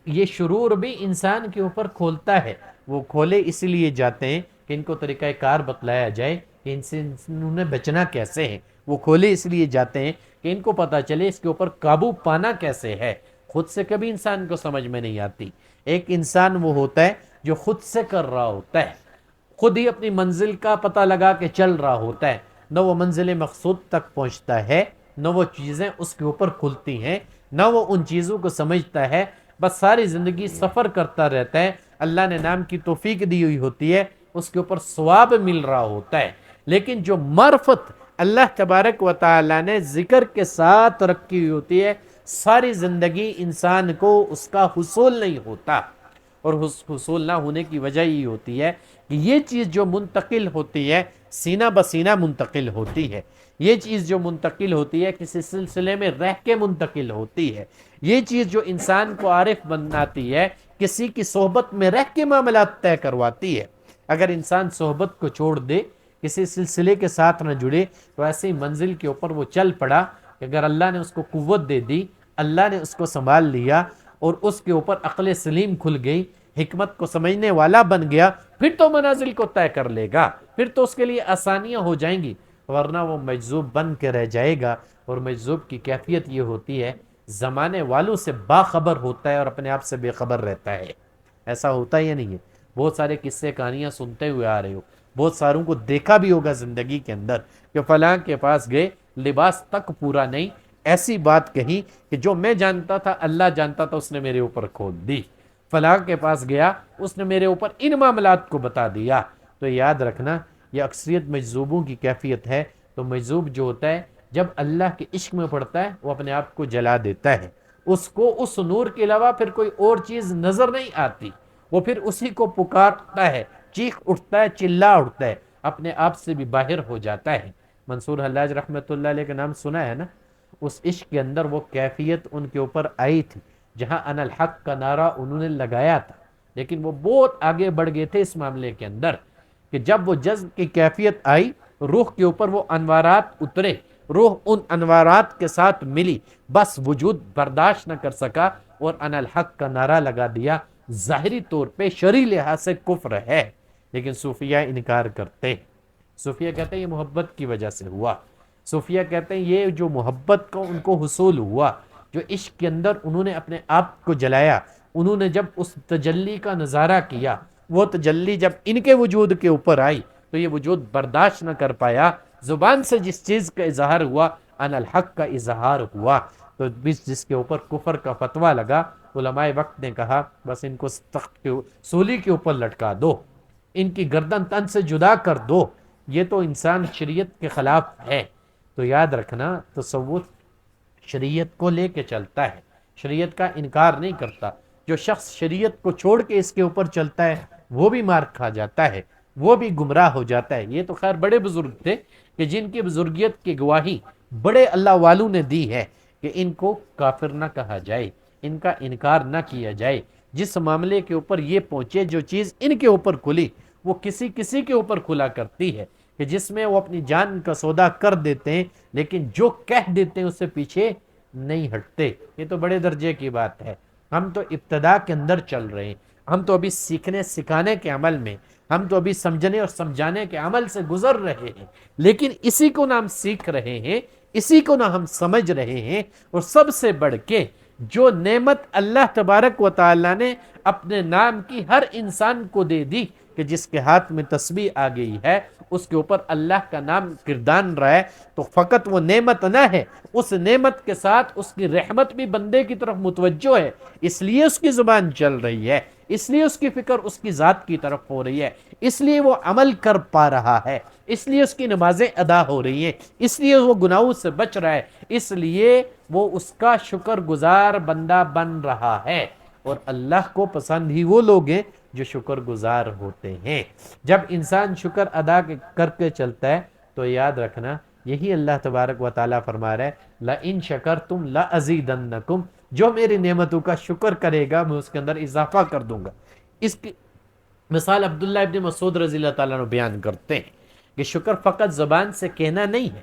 یہ شرور بھی انسان کے اوپر کھولتا ہے۔ وہ کھولے اس لیے جاتے ہیں کہ ان کو طریقہ کار بتلایا جائے کہ ان سے انہیں بچنا کیسے ہے، وہ کھولے اس لیے جاتے ہیں کہ ان کو پتہ چلے اس کے اوپر قابو پانا کیسے ہے۔ خود سے کبھی انسان کو سمجھ میں نہیں آتی۔ ایک انسان وہ ہوتا ہے جو خود سے کر رہا ہوتا ہے، خود ہی اپنی منزل کا پتہ لگا کے چل رہا ہوتا ہے، نہ وہ منزل مقصود تک پہنچتا ہے، نہ وہ چیزیں اس کے اوپر کھلتی ہیں، نہ وہ ان چیزوں کو سمجھتا ہے، بس ساری زندگی سفر کرتا رہتا ہے۔ اللہ نے نام کی توفیق دی ہوئی ہوتی ہے، اس کے اوپر ثواب مل رہا ہوتا ہے، لیکن جو معرفت اللہ تبارک و تعالی نے ذکر کے ساتھ رکھی ہوئی ہوتی ہے، ساری زندگی انسان کو اس کا حصول نہیں ہوتا۔ اور حصول نہ ہونے کی وجہ یہ ہوتی ہے کہ یہ چیز جو منتقل ہوتی ہے، سینہ بسینہ منتقل ہوتی ہے۔ یہ چیز جو منتقل ہوتی ہے کسی سلسلے میں رہ کے منتقل ہوتی ہے، یہ چیز جو انسان کو عارف بناتی ہے کسی کی صحبت میں رہ کے معاملات طے کرواتی ہے۔ اگر انسان صحبت کو چھوڑ دے، کسی سلسلے کے ساتھ نہ جڑے، تو ایسی منزل کے اوپر وہ چل پڑا کہ اگر اللہ نے اس کو قوت دے دی، اللہ نے اس کو سنبھال لیا اور اس کے اوپر عقل سلیم کھل گئی، حکمت کو سمجھنے والا بن گیا، پھر تو منازل کو طے کر لے گا، پھر تو اس کے لیے آسانیاں ہو جائیں گی، ورنہ وہ مجذوب بن کے رہ جائے گا۔ اور مجذوب کی کیفیت یہ ہوتی ہے، زمانے والوں سے باخبر ہوتا ہے اور اپنے آپ سے بے خبر رہتا ہے۔ ایسا ہوتا ہی نہیں ہے؟ بہت سارے قصے کہانیاں سنتے ہوئے آ رہے ہو، بہت ساروں کو دیکھا بھی ہوگا زندگی کے اندر کہ فلاں کے پاس گئے، لباس تک پورا نہیں، ایسی بات کہی کہ جو میں جانتا تھا اللہ جانتا تھا، اس نے میرے اوپر کھول دی۔ فلاں کے پاس گیا، اس نے میرے اوپر ان معاملات کو بتا دیا۔ تو یاد رکھنا یہ اکثریت مجذوبوں کی کیفیت ہے۔ تو مجذوب جو ہوتا ہے جب اللہ کے عشق میں پڑتا ہے وہ اپنے آپ کو جلا دیتا ہے، اس کو اس نور کے علاوہ پھر کوئی اور چیز نظر نہیں آتی، وہ پھر اسی کو پکارتا ہے، چیخ اٹھتا ہے، چلا اٹھتا ہے، اپنے آپ سے بھی باہر ہو جاتا ہے۔ منصور حلاج رحمۃ اللہ علیہ کا نام سنا ہے نا؟ اس عشق کے اندر وہ کیفیت ان کے اوپر آئی تھی جہاں انا الحق کا نعرہ انہوں نے لگایا تھا، لیکن وہ بہت آگے بڑھ گئے تھے اس معاملے کے اندر کہ جب وہ جذب کی کیفیت آئی، روح کے اوپر وہ انوارات اترے، روح ان انوارات کے ساتھ ملی، بس وجود برداشت نہ کر سکا اور انا الحق کا نعرہ لگا دیا۔ ظاہری طور پہ شرعی لحاظ سے کفر ہے، لیکن صوفیہ انکار کرتے ہیں۔ صوفیہ کہتے ہیں یہ محبت کی وجہ سے ہوا۔ صوفیہ کہتے ہیں یہ جو محبت کا ان کو حصول ہوا، جو عشق کے اندر انہوں نے اپنے آپ کو جلایا، انہوں نے جب اس تجلی کا نظارہ کیا، وہ تجلی جب ان کے وجود کے اوپر آئی تو یہ وجود برداشت نہ کر پایا، زبان سے جس چیز کا اظہار ہوا ان الحق کا اظہار ہوا، تو جس کے اوپر کفر کا فتویٰ لگا، علماء وقت نے کہا بس ان کو تخت کے سولی کے اوپر لٹکا دو، ان کی گردن تن سے جدا کر دو، یہ تو انسان شریعت کے خلاف ہے۔ تو یاد رکھنا تصوف شریعت کو لے کے چلتا ہے، شریعت کا انکار نہیں کرتا۔ جو شخص شریعت کو چھوڑ کے اس کے اوپر چلتا ہے وہ بھی مار کھا جاتا ہے، وہ بھی گمراہ ہو جاتا ہے۔ یہ تو خیر بڑے بزرگ تھے کہ جن کی بزرگیت کی گواہی بڑے اللہ والوں نے دی ہے کہ ان کو کافر نہ کہا جائے، ان کا انکار نہ کیا جائے۔ جس معاملے کے اوپر یہ پہنچے، جو چیز ان کے اوپر کھلی، وہ کسی کے اوپر کھلا کرتی ہے کہ جس میں وہ اپنی جان کا سودا کر دیتے ہیں، لیکن جو کہہ دیتے ہیں اس سے پیچھے نہیں ہٹتے۔ یہ تو بڑے درجے کی بات ہے۔ ہم تو ابتدا کے اندر چل رہے ہیں، ہم تو ابھی سیکھنے سکھانے کے عمل میں، ہم تو ابھی سمجھنے اور سمجھانے کے عمل سے گزر رہے ہیں، لیکن اسی کو نہ ہم سیکھ رہے ہیں، اسی کو نہ ہم سمجھ رہے ہیں۔ اور سب سے بڑھ کے جو نعمت اللہ تبارک و تعالی نے اپنے نام کی ہر انسان کو دے دی کہ جس کے ہاتھ میں تسبیح آ گئی ہے، اس کے اوپر اللہ کا نام کردان رہا ہے، تو فقط وہ نعمت نہ ہے، اس نعمت کے ساتھ اس کی رحمت بھی بندے کی طرف متوجہ ہے، اس لیے اس کی زبان چل رہی ہے، اس لیے اس کی فکر اس کی ذات کی طرف ہو رہی ہے، اس لیے وہ عمل کر پا رہا ہے، اس لیے اس کی نمازیں ادا ہو رہی ہیں، اس لیے وہ گناہوں سے بچ رہا ہے، اس لیے وہ اس کا شکر گزار بندہ بن رہا ہے۔ اور اللہ کو پسند ہی وہ لوگ ہیں جو شکر گزار ہوتے ہیں۔ جب انسان شکر ادا کر کے چلتا ہے تو یاد رکھنا یہی اللہ تبارک و تعالیٰ فرما رہا ہے لَإِن شَكَرْتُمْ لَأَزِيدَنَّكُمْ، جو میری نعمتوں کا شکر کرے گا میں اس کے اندر اضافہ کر دوں گا۔ اس کی مثال عبداللہ ابن مسعود رضی اللہ تعالیٰ عنہ بیان کرتے ہیں کہ شکر فقط زبان سے کہنا نہیں ہے،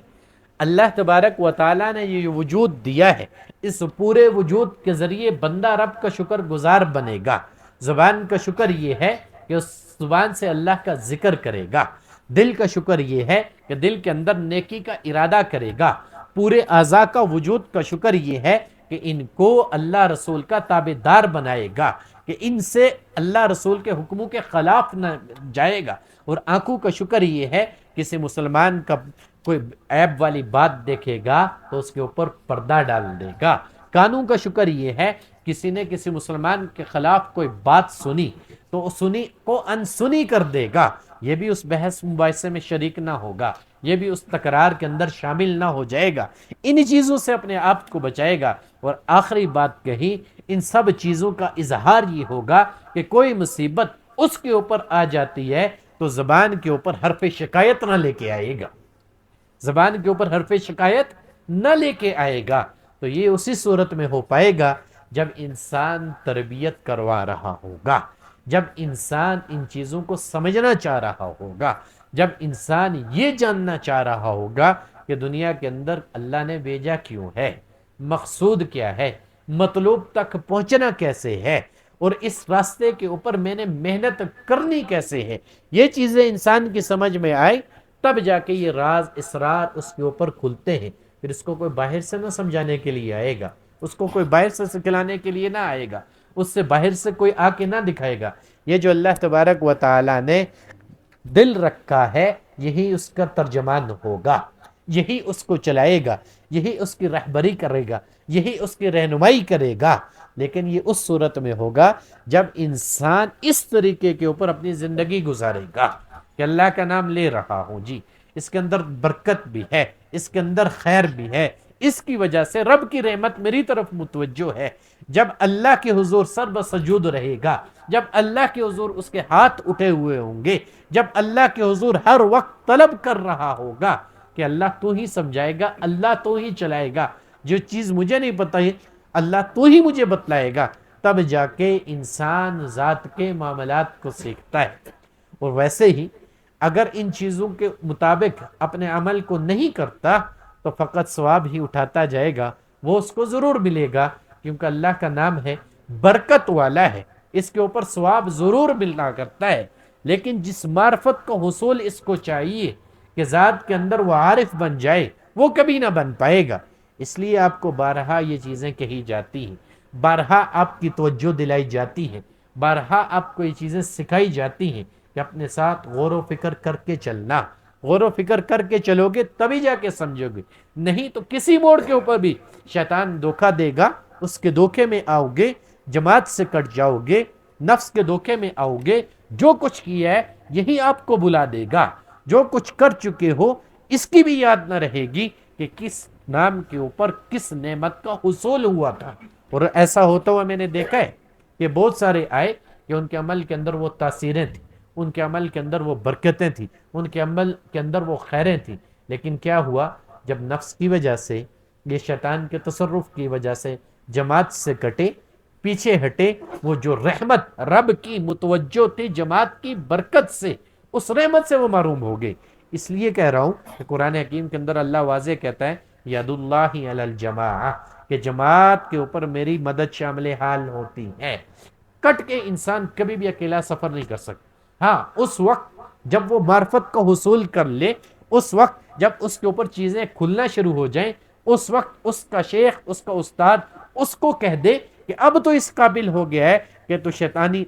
اللہ تبارک و تعالیٰ نے یہ وجود دیا ہے، اس پورے وجود کے ذریعے بندہ رب کا شکر گزار بنے گا۔ زبان کا شکر یہ ہے کہ اس زبان سے اللہ کا ذکر کرے گا، دل کا شکر یہ ہے کہ دل کے اندر نیکی کا ارادہ کرے گا، پورے اعضاء کا وجود کا شکر یہ ہے کہ ان کو اللہ رسول کا تابعدار بنائے گا، کہ ان سے اللہ رسول کے حکموں کے خلاف نہ جائے گا۔ اور آنکھوں کا شکر یہ ہے کسی مسلمان کا کوئی عیب والی بات دیکھے گا تو اس کے اوپر پردہ ڈال دے گا۔ کانوں کا شکر یہ ہے کسی نے کسی مسلمان کے خلاف کوئی بات سنی تو سنی کو انسنی کر دے گا، یہ بھی اس بحث مباحثے میں شریک نہ ہوگا، یہ بھی اس تکرار کے اندر شامل نہ ہو جائے گا، ان چیزوں سے اپنے آپ کو بچائے گا۔ اور آخری بات کہی، ان سب چیزوں کا اظہار یہ ہوگا کہ کوئی مصیبت اس کے اوپر آ جاتی ہے تو زبان کے اوپر حرف شکایت نہ لے کے آئے گا، زبان کے اوپر حرف شکایت نہ لے کے آئے گا، تو یہ اسی صورت میں ہو پائے گا جب انسان تربیت کروا رہا ہوگا، جب انسان ان چیزوں کو سمجھنا چاہ رہا ہوگا، جب انسان یہ جاننا چاہ رہا ہوگا کہ دنیا کے اندر اللہ نے بھیجا کیوں ہے، مقصود کیا ہے، مطلوب تک پہنچنا کیسے ہے، اور اس راستے کے اوپر میں نے محنت کرنی کیسے ہے، یہ چیزیں انسان کی سمجھ میں آئے تب جا کے یہ راز اسرار اس کے اوپر کھلتے ہیں۔ پھر اس کو کوئی باہر سے نہ سمجھانے کے لیے آئے گا، اس کو کوئی باہر سے سکھلانے کے لیے نہ آئے گا، اس سے باہر سے کوئی آ کے نہ دکھائے گا۔ یہ جو اللہ تبارک و تعالی نے دل رکھا ہے یہی اس کا ترجمان ہوگا، یہی اس کو چلائے گا، یہی اس کی رہبری کرے گا، یہی اس کی رہنمائی کرے گا، لیکن یہ اس صورت میں ہوگا جب انسان اس طریقے کے اوپر اپنی زندگی گزارے گا کہ اللہ کا نام لے رہا ہوں جی، اس کے اندر برکت بھی ہے، اس کے اندر خیر بھی ہے، اس کی وجہ سے رب کی رحمت میری طرف متوجہ ہے۔ جب اللہ کے حضور سر بسجود رہے گا، جب اللہ کے حضور اس کے ہاتھ اٹھے ہوئے ہوں گے، جب اللہ کے حضور ہر وقت طلب کر رہا ہوگا کہ اللہ تو ہی سمجھائے گا، اللہ تو ہی چلائے گا، جو چیز مجھے نہیں پتہ ہے اللہ تو ہی مجھے بتلائے گا، تب جا کے انسان ذات کے معاملات کو سیکھتا ہے۔ اور ویسے ہی اگر ان چیزوں کے مطابق اپنے عمل کو نہیں کرتا تو فقط ثواب ہی اٹھاتا جائے گا، وہ اس کو ضرور ملے گا، کیونکہ اللہ کا نام ہے برکت والا ہے، اس کے اوپر ثواب ضرور ملنا کرتا ہے۔ لیکن جس معرفت کا حصول اس کو چاہیے کہ ذات کے اندر وہ عارف بن جائے، وہ کبھی نہ بن پائے گا۔ اس لیے آپ کو بارہا یہ چیزیں کہی جاتی ہیں، بارہا آپ کی توجہ دلائی جاتی ہے، بارہا آپ کو یہ چیزیں سکھائی جاتی ہیں کہ اپنے ساتھ غور و فکر کر کے چلنا، غور و فکر کر کے چلو گے تبھی جا کے سمجھو گے، نہیں تو کسی موڑ کے اوپر بھی شیطان دھوکہ دے گا، اس کے دھوکے میں آؤ گے، جماعت سے کٹ جاؤ گے، نفس کے دھوکے میں آؤ گے، جو کچھ کیا ہے یہی آپ کو بلا دے گا، جو کچھ کر چکے ہو اس کی بھی یاد نہ رہے گی کہ کس نام کے اوپر کس نعمت کا حصول ہوا تھا۔ اور ایسا ہوتا ہوا میں نے دیکھا ہے کہ بہت سارے آئے کہ ان کے عمل کے اندر وہ تاثیریں تھیں، ان کے عمل کے اندر وہ برکتیں تھیں، ان کے عمل کے اندر وہ خیریں تھیں، لیکن کیا ہوا جب نفس کی وجہ سے، یہ شیطان کے تصرف کی وجہ سے جماعت سے کٹے، پیچھے ہٹے، وہ جو رحمت رب کی متوجہ تھی جماعت کی برکت سے، اس رحمت سے وہ محروم ہو گئے۔ اس لیے کہہ رہا ہوں کہ قرآن حکیم کے اندر اللہ واضح کہتا ہے ید اللہ علی الجماعہ، کہ جماعت کے اوپر میری مدد شامل حال ہوتی ہے۔ کٹ کے انسان کبھی بھی اکیلا سفر نہیں کر سکتا، ہاں اس وقت جب وہ معرفت کا حصول کر لے، اس وقت جب اس کے اوپر چیزیں کھلنا شروع ہو جائیں، اس وقت اس کا شیخ، اس کا استاد اس کو کہہ دے کہ اب تو اس قابل ہو گیا ہے کہ تو شیطانی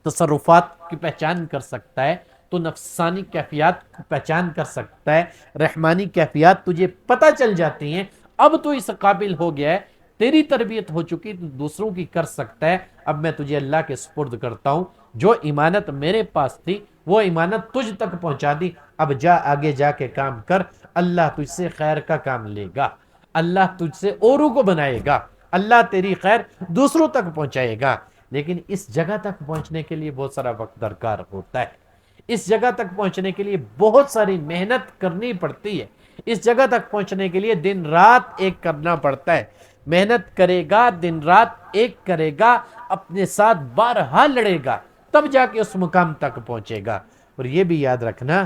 تصرفات کی پہچان کر سکتا ہے، تو نفسانی کیفیات کی پہچان کر سکتا ہے، رحمانی کیفیات تجھے پتہ چل جاتی ہیں، اب تو اس قابل ہو گیا ہے، تیری تربیت ہو چکی تو دوسروں کی کر سکتا ہے، اب میں تجھے اللہ کے سپرد کرتا ہوں، جو امانت میرے پاس تھی وہ امانت تجھ تک پہنچا دی، اب جا آگے جا کے کام کر، اللہ تجھ سے خیر کا کام لے گا، اللہ تجھ سے اوروں کو بنائے گا، اللہ تیری خیر دوسروں تک پہنچائے گا۔ لیکن اس جگہ تک پہنچنے کے لیے بہت سارا وقت درکار ہوتا ہے، اس جگہ تک پہنچنے کے لیے بہت ساری محنت کرنی پڑتی ہے، اس جگہ تک پہنچنے کے لیے دن رات ایک کرنا پڑتا ہے، محنت کرے گا، دن رات ایک کرے گا، اپنے ساتھ بارہا لڑے گا، تب جا کے اس مقام تک پہنچے گا۔ اور یہ بھی یاد رکھنا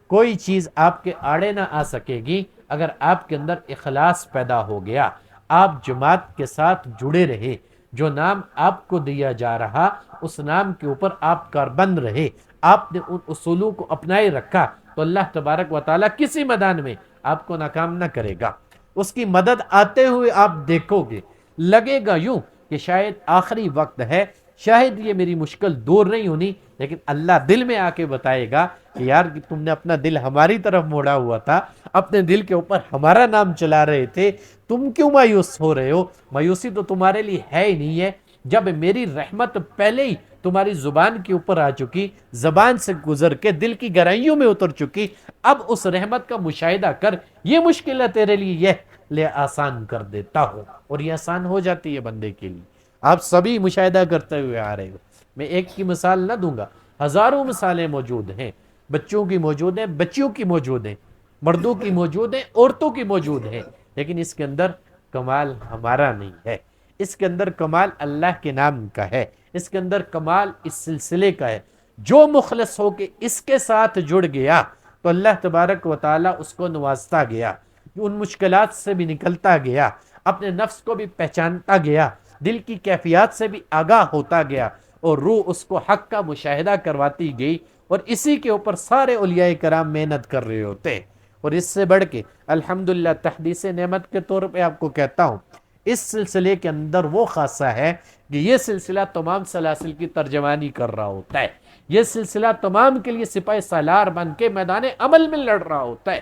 کوئی چیز آپ کے آڑے نہ آ سکے گی اگر آپ کے اندر اخلاص پیدا ہو گیا، آپ جماعت کے ساتھ جڑے رہے، جو نام آپ کو دیا جا رہا اس نام کے اوپر آپ کاربند رہے، آپ نے ان اصولوں کو اپنائے رکھا، تو اللہ تبارک و تعالیٰ کسی میدان میں آپ کو ناکام نہ کرے گا، اس کی مدد آتے ہوئے آپ دیکھو گے، لگے گا یوں کہ شاید آخری وقت ہے، شاید یہ میری مشکل دور نہیں ہونی، لیکن اللہ دل میں آ کے بتائے گا کہ یار تم نے اپنا دل ہماری طرف موڑا ہوا تھا، اپنے دل کے اوپر ہمارا نام چلا رہے تھے، تم کیوں مایوس ہو رہے ہو؟ مایوسی تو تمہارے لیے ہے ہی نہیں ہے، جب میری رحمت پہلے ہی تمہاری زبان کے اوپر آ چکی، زبان سے گزر کے دل کی گہرائیوں میں اتر چکی، اب اس رحمت کا مشاہدہ کر، یہ مشکل ہے تیرے لیے، یہ لے آسان کر دیتا ہو، اور یہ آسان ہو جاتی ہے بندے کے لیے۔ آپ سبھی مشاہدہ کرتے ہوئے آ رہے ہو، میں ایک کی مثال نہ دوں گا، ہزاروں مثالیں موجود ہیں، بچوں کی موجود ہیں، بچیوں کی موجود ہیں، مردوں کی موجود ہیں، عورتوں کی موجود ہیں، لیکن اس کے اندر کمال ہمارا نہیں ہے، اس کے اندر کمال اللہ کے نام کا ہے، اس کے اندر کمال اس سلسلے کا ہے۔ جو مخلص ہو کے اس کے ساتھ جڑ گیا تو اللہ تبارک و تعالیٰ اس کو نوازتا گیا، ان مشکلات سے بھی نکلتا گیا، اپنے نفس کو بھی پہچانتا گیا، دل کی کیفیات سے بھی آگاہ ہوتا گیا، اور روح اس کو حق کا مشاہدہ کرواتی گئی، اور اسی کے اوپر سارے اولیاء کرام محنت کر رہے ہوتے ہیں۔ اور اس سے بڑھ کے الحمدللہ تحدیث نعمت کے طور پہ آپ کو کہتا ہوں، اس سلسلے کے اندر وہ خاصہ ہے کہ یہ سلسلہ تمام سلاسل کی ترجمانی کر رہا ہوتا ہے، یہ سلسلہ تمام کے لیے سپاہ سالار بن کے میدان عمل میں لڑ رہا ہوتا ہے۔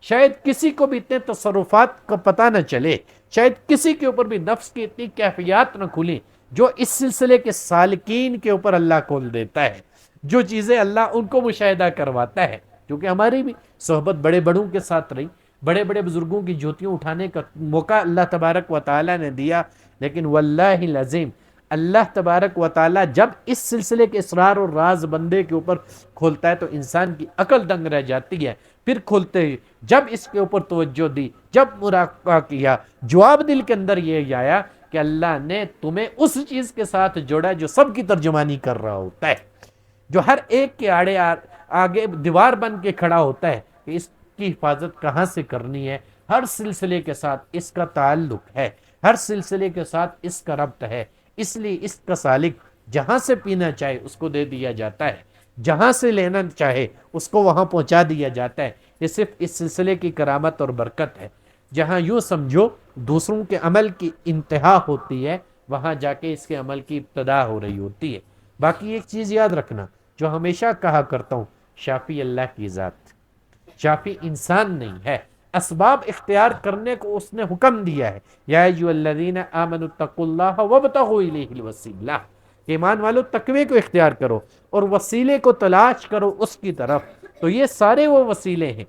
شاید کسی کو بھی اتنے تصرفات کا پتہ نہ چلے، شاید کسی کے اوپر بھی نفس کی اتنی کیفیات نہ کھلیں جو اس سلسلے کے سالکین کے اوپر اللہ کھول دیتا ہے، جو چیزیں اللہ ان کو مشاہدہ کرواتا ہے۔ کیونکہ ہماری بھی صحبت بڑے بڑوں کے ساتھ رہی، بڑے بڑے بزرگوں کی جوتیوں اٹھانے کا موقع اللہ تبارک و تعالیٰ نے دیا، لیکن واللہ العظیم اللہ تبارک و تعالیٰ جب اس سلسلے کے اسرار اور راز بندے کے اوپر کھولتا ہے تو انسان کی عقل دنگ رہ جاتی ہے۔ پھر کھولتے ہی جب اس کے اوپر توجہ دی، جب مراقبہ کیا، جواب دل کے اندر یہ آیا کہ اللہ نے تمہیں اس چیز کے ساتھ جوڑا جو سب کی ترجمانی کر رہا ہوتا ہے، جو ہر ایک کے آگے دیوار بن کے کھڑا ہوتا ہے کہ اس کی حفاظت کہاں سے کرنی ہے۔ ہر سلسلے کے ساتھ اس کا تعلق ہے، ہر سلسلے کے ساتھ اس کا ربط ہے، اس لیے اس کا سالک جہاں سے پینا چاہے اس کو دے دیا جاتا ہے، جہاں سے لینا چاہے اس کو وہاں پہنچا دیا جاتا ہے۔ یہ صرف اس سلسلے کی کرامت اور برکت ہے۔ جہاں یوں سمجھو دوسروں کے عمل کی انتہا ہوتی ہے، وہاں جا کے اس کے عمل کی ابتدا ہو رہی ہوتی ہے۔ باقی ایک چیز یاد رکھنا جو ہمیشہ کہا کرتا ہوں، شافی اللہ کی ذات، شافی انسان نہیں ہے۔ اسباب اختیار کرنے کو اس نے حکم دیا ہے، یا ایھا الذین آمنوا اتقوا اللہ وابتغوا الیہ الوسیلہ، کہ ایمان والو تقوی کو اختیار کرو اور وسیلے کو تلاش کرو اس کی طرف۔ تو یہ سارے وہ وسیلے ہیں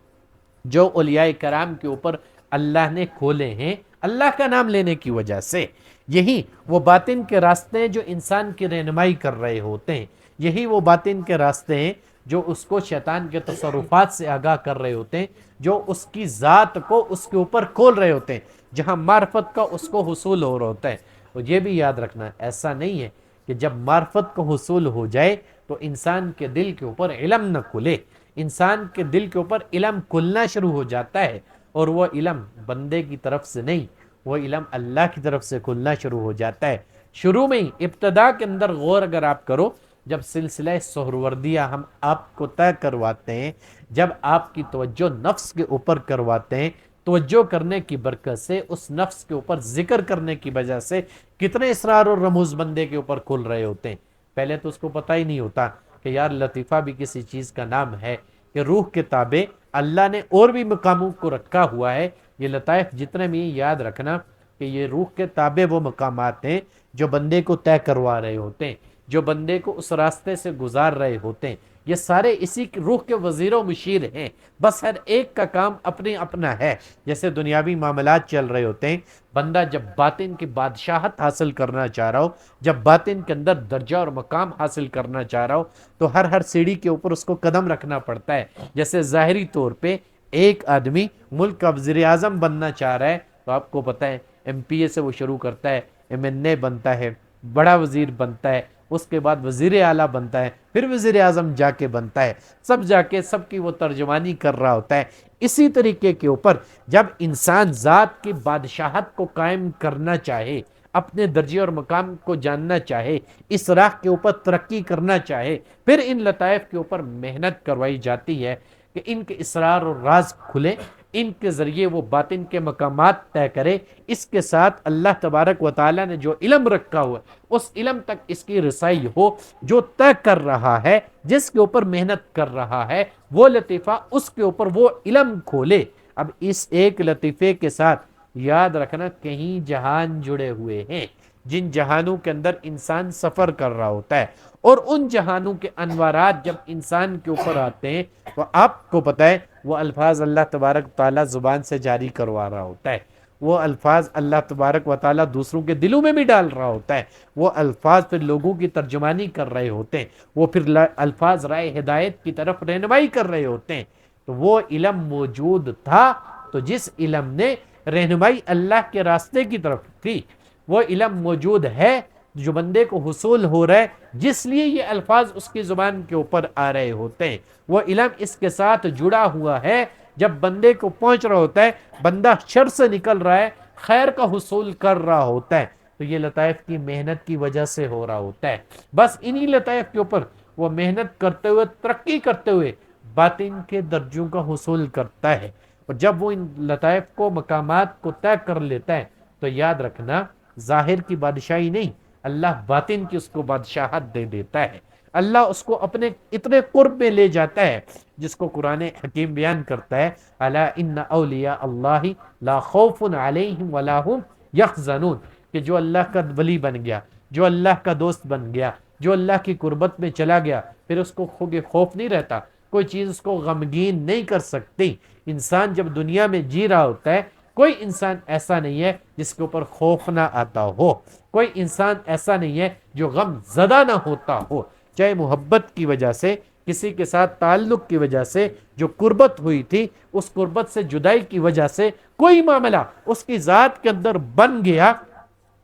جو اولیاء کرام کے اوپر اللہ نے کھولے ہیں اللہ کا نام لینے کی وجہ سے۔ یہی وہ باطن کے راستے ہیں جو انسان کی رہنمائی کر رہے ہوتے ہیں، یہی وہ باطن کے راستے ہیں جو اس کو شیطان کے تصرفات سے آگاہ کر رہے ہوتے ہیں، جو اس کی ذات کو اس کے اوپر کھول رہے ہوتے ہیں، جہاں معرفت کا اس کو حصول ہو رہا ہوتا ہے۔ اور یہ بھی یاد رکھنا ایسا نہیں ہے کہ جب معرفت کو حصول ہو جائے تو انسان کے دل کے اوپر علم نہ کھلے۔ انسان کے دل کے اوپر علم کھلنا شروع ہو جاتا ہے، اور وہ علم بندے کی طرف سے نہیں، وہ علم اللہ کی طرف سے کھلنا شروع ہو جاتا ہے۔ شروع میں ہی ابتدا کے اندر غور اگر آپ کرو، جب سلسلہ سہروردیہ ہم آپ کو طے کرواتے ہیں، جب آپ کی توجہ نفس کے اوپر کرواتے ہیں، توجہ کرنے کی برکت سے اس نفس کے اوپر ذکر کرنے کی وجہ سے کتنے اسرار اور رموز بندے کے اوپر کھل رہے ہوتے ہیں۔ پہلے تو اس کو پتہ ہی نہیں ہوتا کہ یار لطیفہ بھی کسی چیز کا نام ہے، کہ روح کے تابع اللہ نے اور بھی مقاموں کو رکھا ہوا ہے۔ یہ لطائف جتنے بھی یاد رکھنا کہ یہ روح کے تابع وہ مقامات ہیں جو بندے کو طے کروا رہے ہوتے ہیں، جو بندے کو اس راستے سے گزار رہے ہوتے ہیں۔ یہ سارے اسی روح کے وزیر و مشیر ہیں، بس ہر ایک کا کام اپنے اپنا ہے۔ جیسے دنیاوی معاملات چل رہے ہوتے ہیں، بندہ جب باطن کی بادشاہت حاصل کرنا چاہ رہا ہو، جب باطن کے اندر درجہ اور مقام حاصل کرنا چاہ رہا ہو، تو ہر سیڑھی کے اوپر اس کو قدم رکھنا پڑتا ہے۔ جیسے ظاہری طور پہ ایک آدمی ملک کا وزیر اعظم بننا چاہ رہا ہے تو آپ کو پتہ ہے ایم پی اے سے وہ شروع کرتا ہے، ایم این اے بنتا ہے، بڑا وزیر بنتا ہے، اس کے بعد وزیر اعلیٰ بنتا ہے، پھر وزیر اعظم جا کے بنتا ہے، سب جا کے سب کی وہ ترجمانی کر رہا ہوتا ہے۔ اسی طریقے کے اوپر جب انسان ذات کی بادشاہت کو قائم کرنا چاہے، اپنے درجے اور مقام کو جاننا چاہے، اس راہ کے اوپر ترقی کرنا چاہے، پھر ان لطائف کے اوپر محنت کروائی جاتی ہے کہ ان کے اسرار اور راز کھلے، ان کے ذریعے وہ باطن کے مقامات طے کرے۔ اس کے ساتھ اللہ تبارک و تعالیٰ نے جو علم رکھا ہوا ہے اس علم تک اس کی رسائی ہو، جو طے کر رہا ہے، جس کے اوپر محنت کر رہا ہے، وہ لطیفہ اس کے اوپر وہ علم کھولے۔ اب اس ایک لطیفے کے ساتھ یاد رکھنا کہیں جہان جڑے ہوئے ہیں، جن جہانوں کے اندر انسان سفر کر رہا ہوتا ہے، اور ان جہانوں کے انوارات جب انسان کے اوپر آتے ہیں تو آپ کو پتہ ہے وہ الفاظ اللہ تبارک تعالیٰ زبان سے جاری کروا رہا ہوتا ہے، وہ الفاظ اللہ تبارک و تعالیٰ دوسروں کے دلوں میں بھی ڈال رہا ہوتا ہے، وہ الفاظ پھر لوگوں کی ترجمانی کر رہے ہوتے ہیں، وہ پھر الفاظ رائے ہدایت کی طرف رہنمائی کر رہے ہوتے ہیں۔ تو وہ علم موجود تھا، تو جس علم نے رہنمائی اللہ کے راستے کی طرف تھی، وہ علم موجود ہے جو بندے کو حصول ہو رہا ہے، جس لیے یہ الفاظ اس کی زبان کے اوپر آ رہے ہوتے ہیں۔ وہ علم اس کے ساتھ جڑا ہوا ہے، جب بندے کو پہنچ رہا ہوتا ہے، بندہ شر سے نکل رہا ہے، خیر کا حصول کر رہا ہوتا ہے، تو یہ لطائف کی محنت کی وجہ سے ہو رہا ہوتا ہے۔ بس انہی لطائف کے اوپر وہ محنت کرتے ہوئے، ترقی کرتے ہوئے باطن کے درجوں کا حصول کرتا ہے، اور جب وہ ان لطائف کو، مقامات کو طے کر لیتا ہے، تو یاد رکھنا ظاہر کی بادشاہی نہیں، اللہ باطن کی اس کو بادشاہت دے دیتا ہے۔ اللہ اس کو اپنے اتنے قرب میں لے جاتا ہے، جس کو قرآن حکیم بیان کرتا ہے، الا ان اولیاء اللہ لا خوف علیہم ولا هم یحزنون، کہ جو اللہ کا ولی بن گیا، جو اللہ کا دوست بن گیا، جو اللہ کی قربت میں چلا گیا، پھر اس کو خوف نہیں رہتا، کوئی چیز اس کو غمگین نہیں کر سکتی۔ انسان جب دنیا میں جی رہا ہوتا ہے، کوئی انسان ایسا نہیں ہے جس کے اوپر خوف نہ آتا ہو، کوئی انسان ایسا نہیں ہے جو غم زدہ نہ ہوتا ہو، چاہے محبت کی وجہ سے، کسی کے ساتھ تعلق کی وجہ سے جو قربت ہوئی تھی، اس قربت سے جدائی کی وجہ سے کوئی معاملہ اس کی ذات کے اندر بن گیا،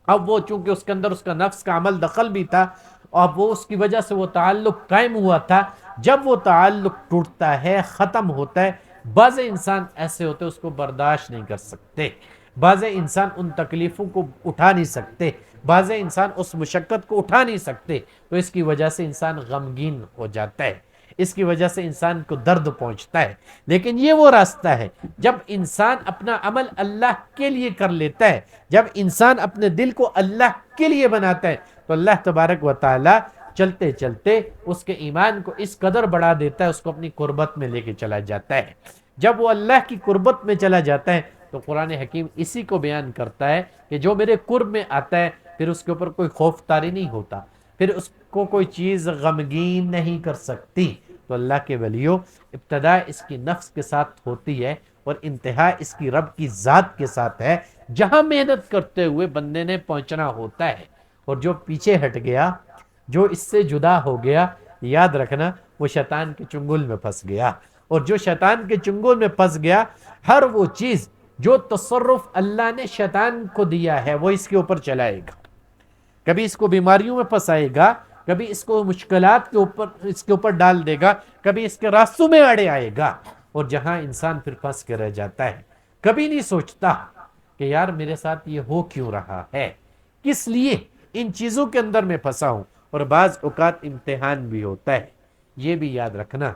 اب وہ چونکہ اس کے اندر اس کا نفس کا عمل دخل بھی تھا، اب وہ اس کی وجہ سے وہ تعلق قائم ہوا تھا، جب وہ تعلق ٹوٹتا ہے، ختم ہوتا ہے، بعض انسان ایسے ہوتے ہیں اس کو برداشت نہیں کر سکتے، بعض انسان ان تکلیفوں کو اٹھا نہیں سکتے، بعض انسان اس مشقت کو اٹھا نہیں سکتے، تو اس کی وجہ سے انسان غمگین ہو جاتا ہے، اس کی وجہ سے انسان کو درد پہنچتا ہے۔ لیکن یہ وہ راستہ ہے جب انسان اپنا عمل اللہ کے لیے کر لیتا ہے، جب انسان اپنے دل کو اللہ کے لیے بناتا ہے، تو اللہ تبارک و تعالی چلتے چلتے اس کے ایمان کو اس قدر بڑھا دیتا ہے، اس کو اپنی قربت میں لے کے چلا جاتا ہے۔ جب وہ اللہ کی قربت میں چلا جاتا ہے، تو قرآن حکیم اسی کو بیان کرتا ہے کہ جو میرے قرب میں آتا ہے، پھر اس کے اوپر کوئی خوف طاری نہیں ہوتا، پھر اس کو کوئی چیز غمگین نہیں کر سکتی۔ تو اللہ کے ولیوں، ابتدا اس کی نفس کے ساتھ ہوتی ہے اور انتہا اس کی رب کی ذات کے ساتھ ہے، جہاں محنت کرتے ہوئے بندے نے پہنچنا ہوتا ہے، اور جو پیچھے ہٹ گیا، جو اس سے جدا ہو گیا، یاد رکھنا وہ شیطان کے چنگل میں پھنس گیا، اور جو شیطان کے چنگل میں پھنس گیا، ہر وہ چیز جو تصرف اللہ نے شیطان کو دیا ہے وہ اس کے اوپر چلائے گا، کبھی اس کو بیماریوں میں پھنسائے گا، کبھی اس کو مشکلات کے اوپر، اس کے اوپر ڈال دے گا، کبھی اس کے راستوں میں اڑے آئے گا، اور جہاں انسان پھر پھنس کے رہ جاتا ہے، کبھی نہیں سوچتا کہ یار میرے ساتھ یہ ہو کیوں رہا ہے، کس لیے ان چیزوں کے اندر میں پھنسا ہوں، اور بعض اوقات امتحان بھی ہوتا ہے۔ یہ بھی یاد رکھنا،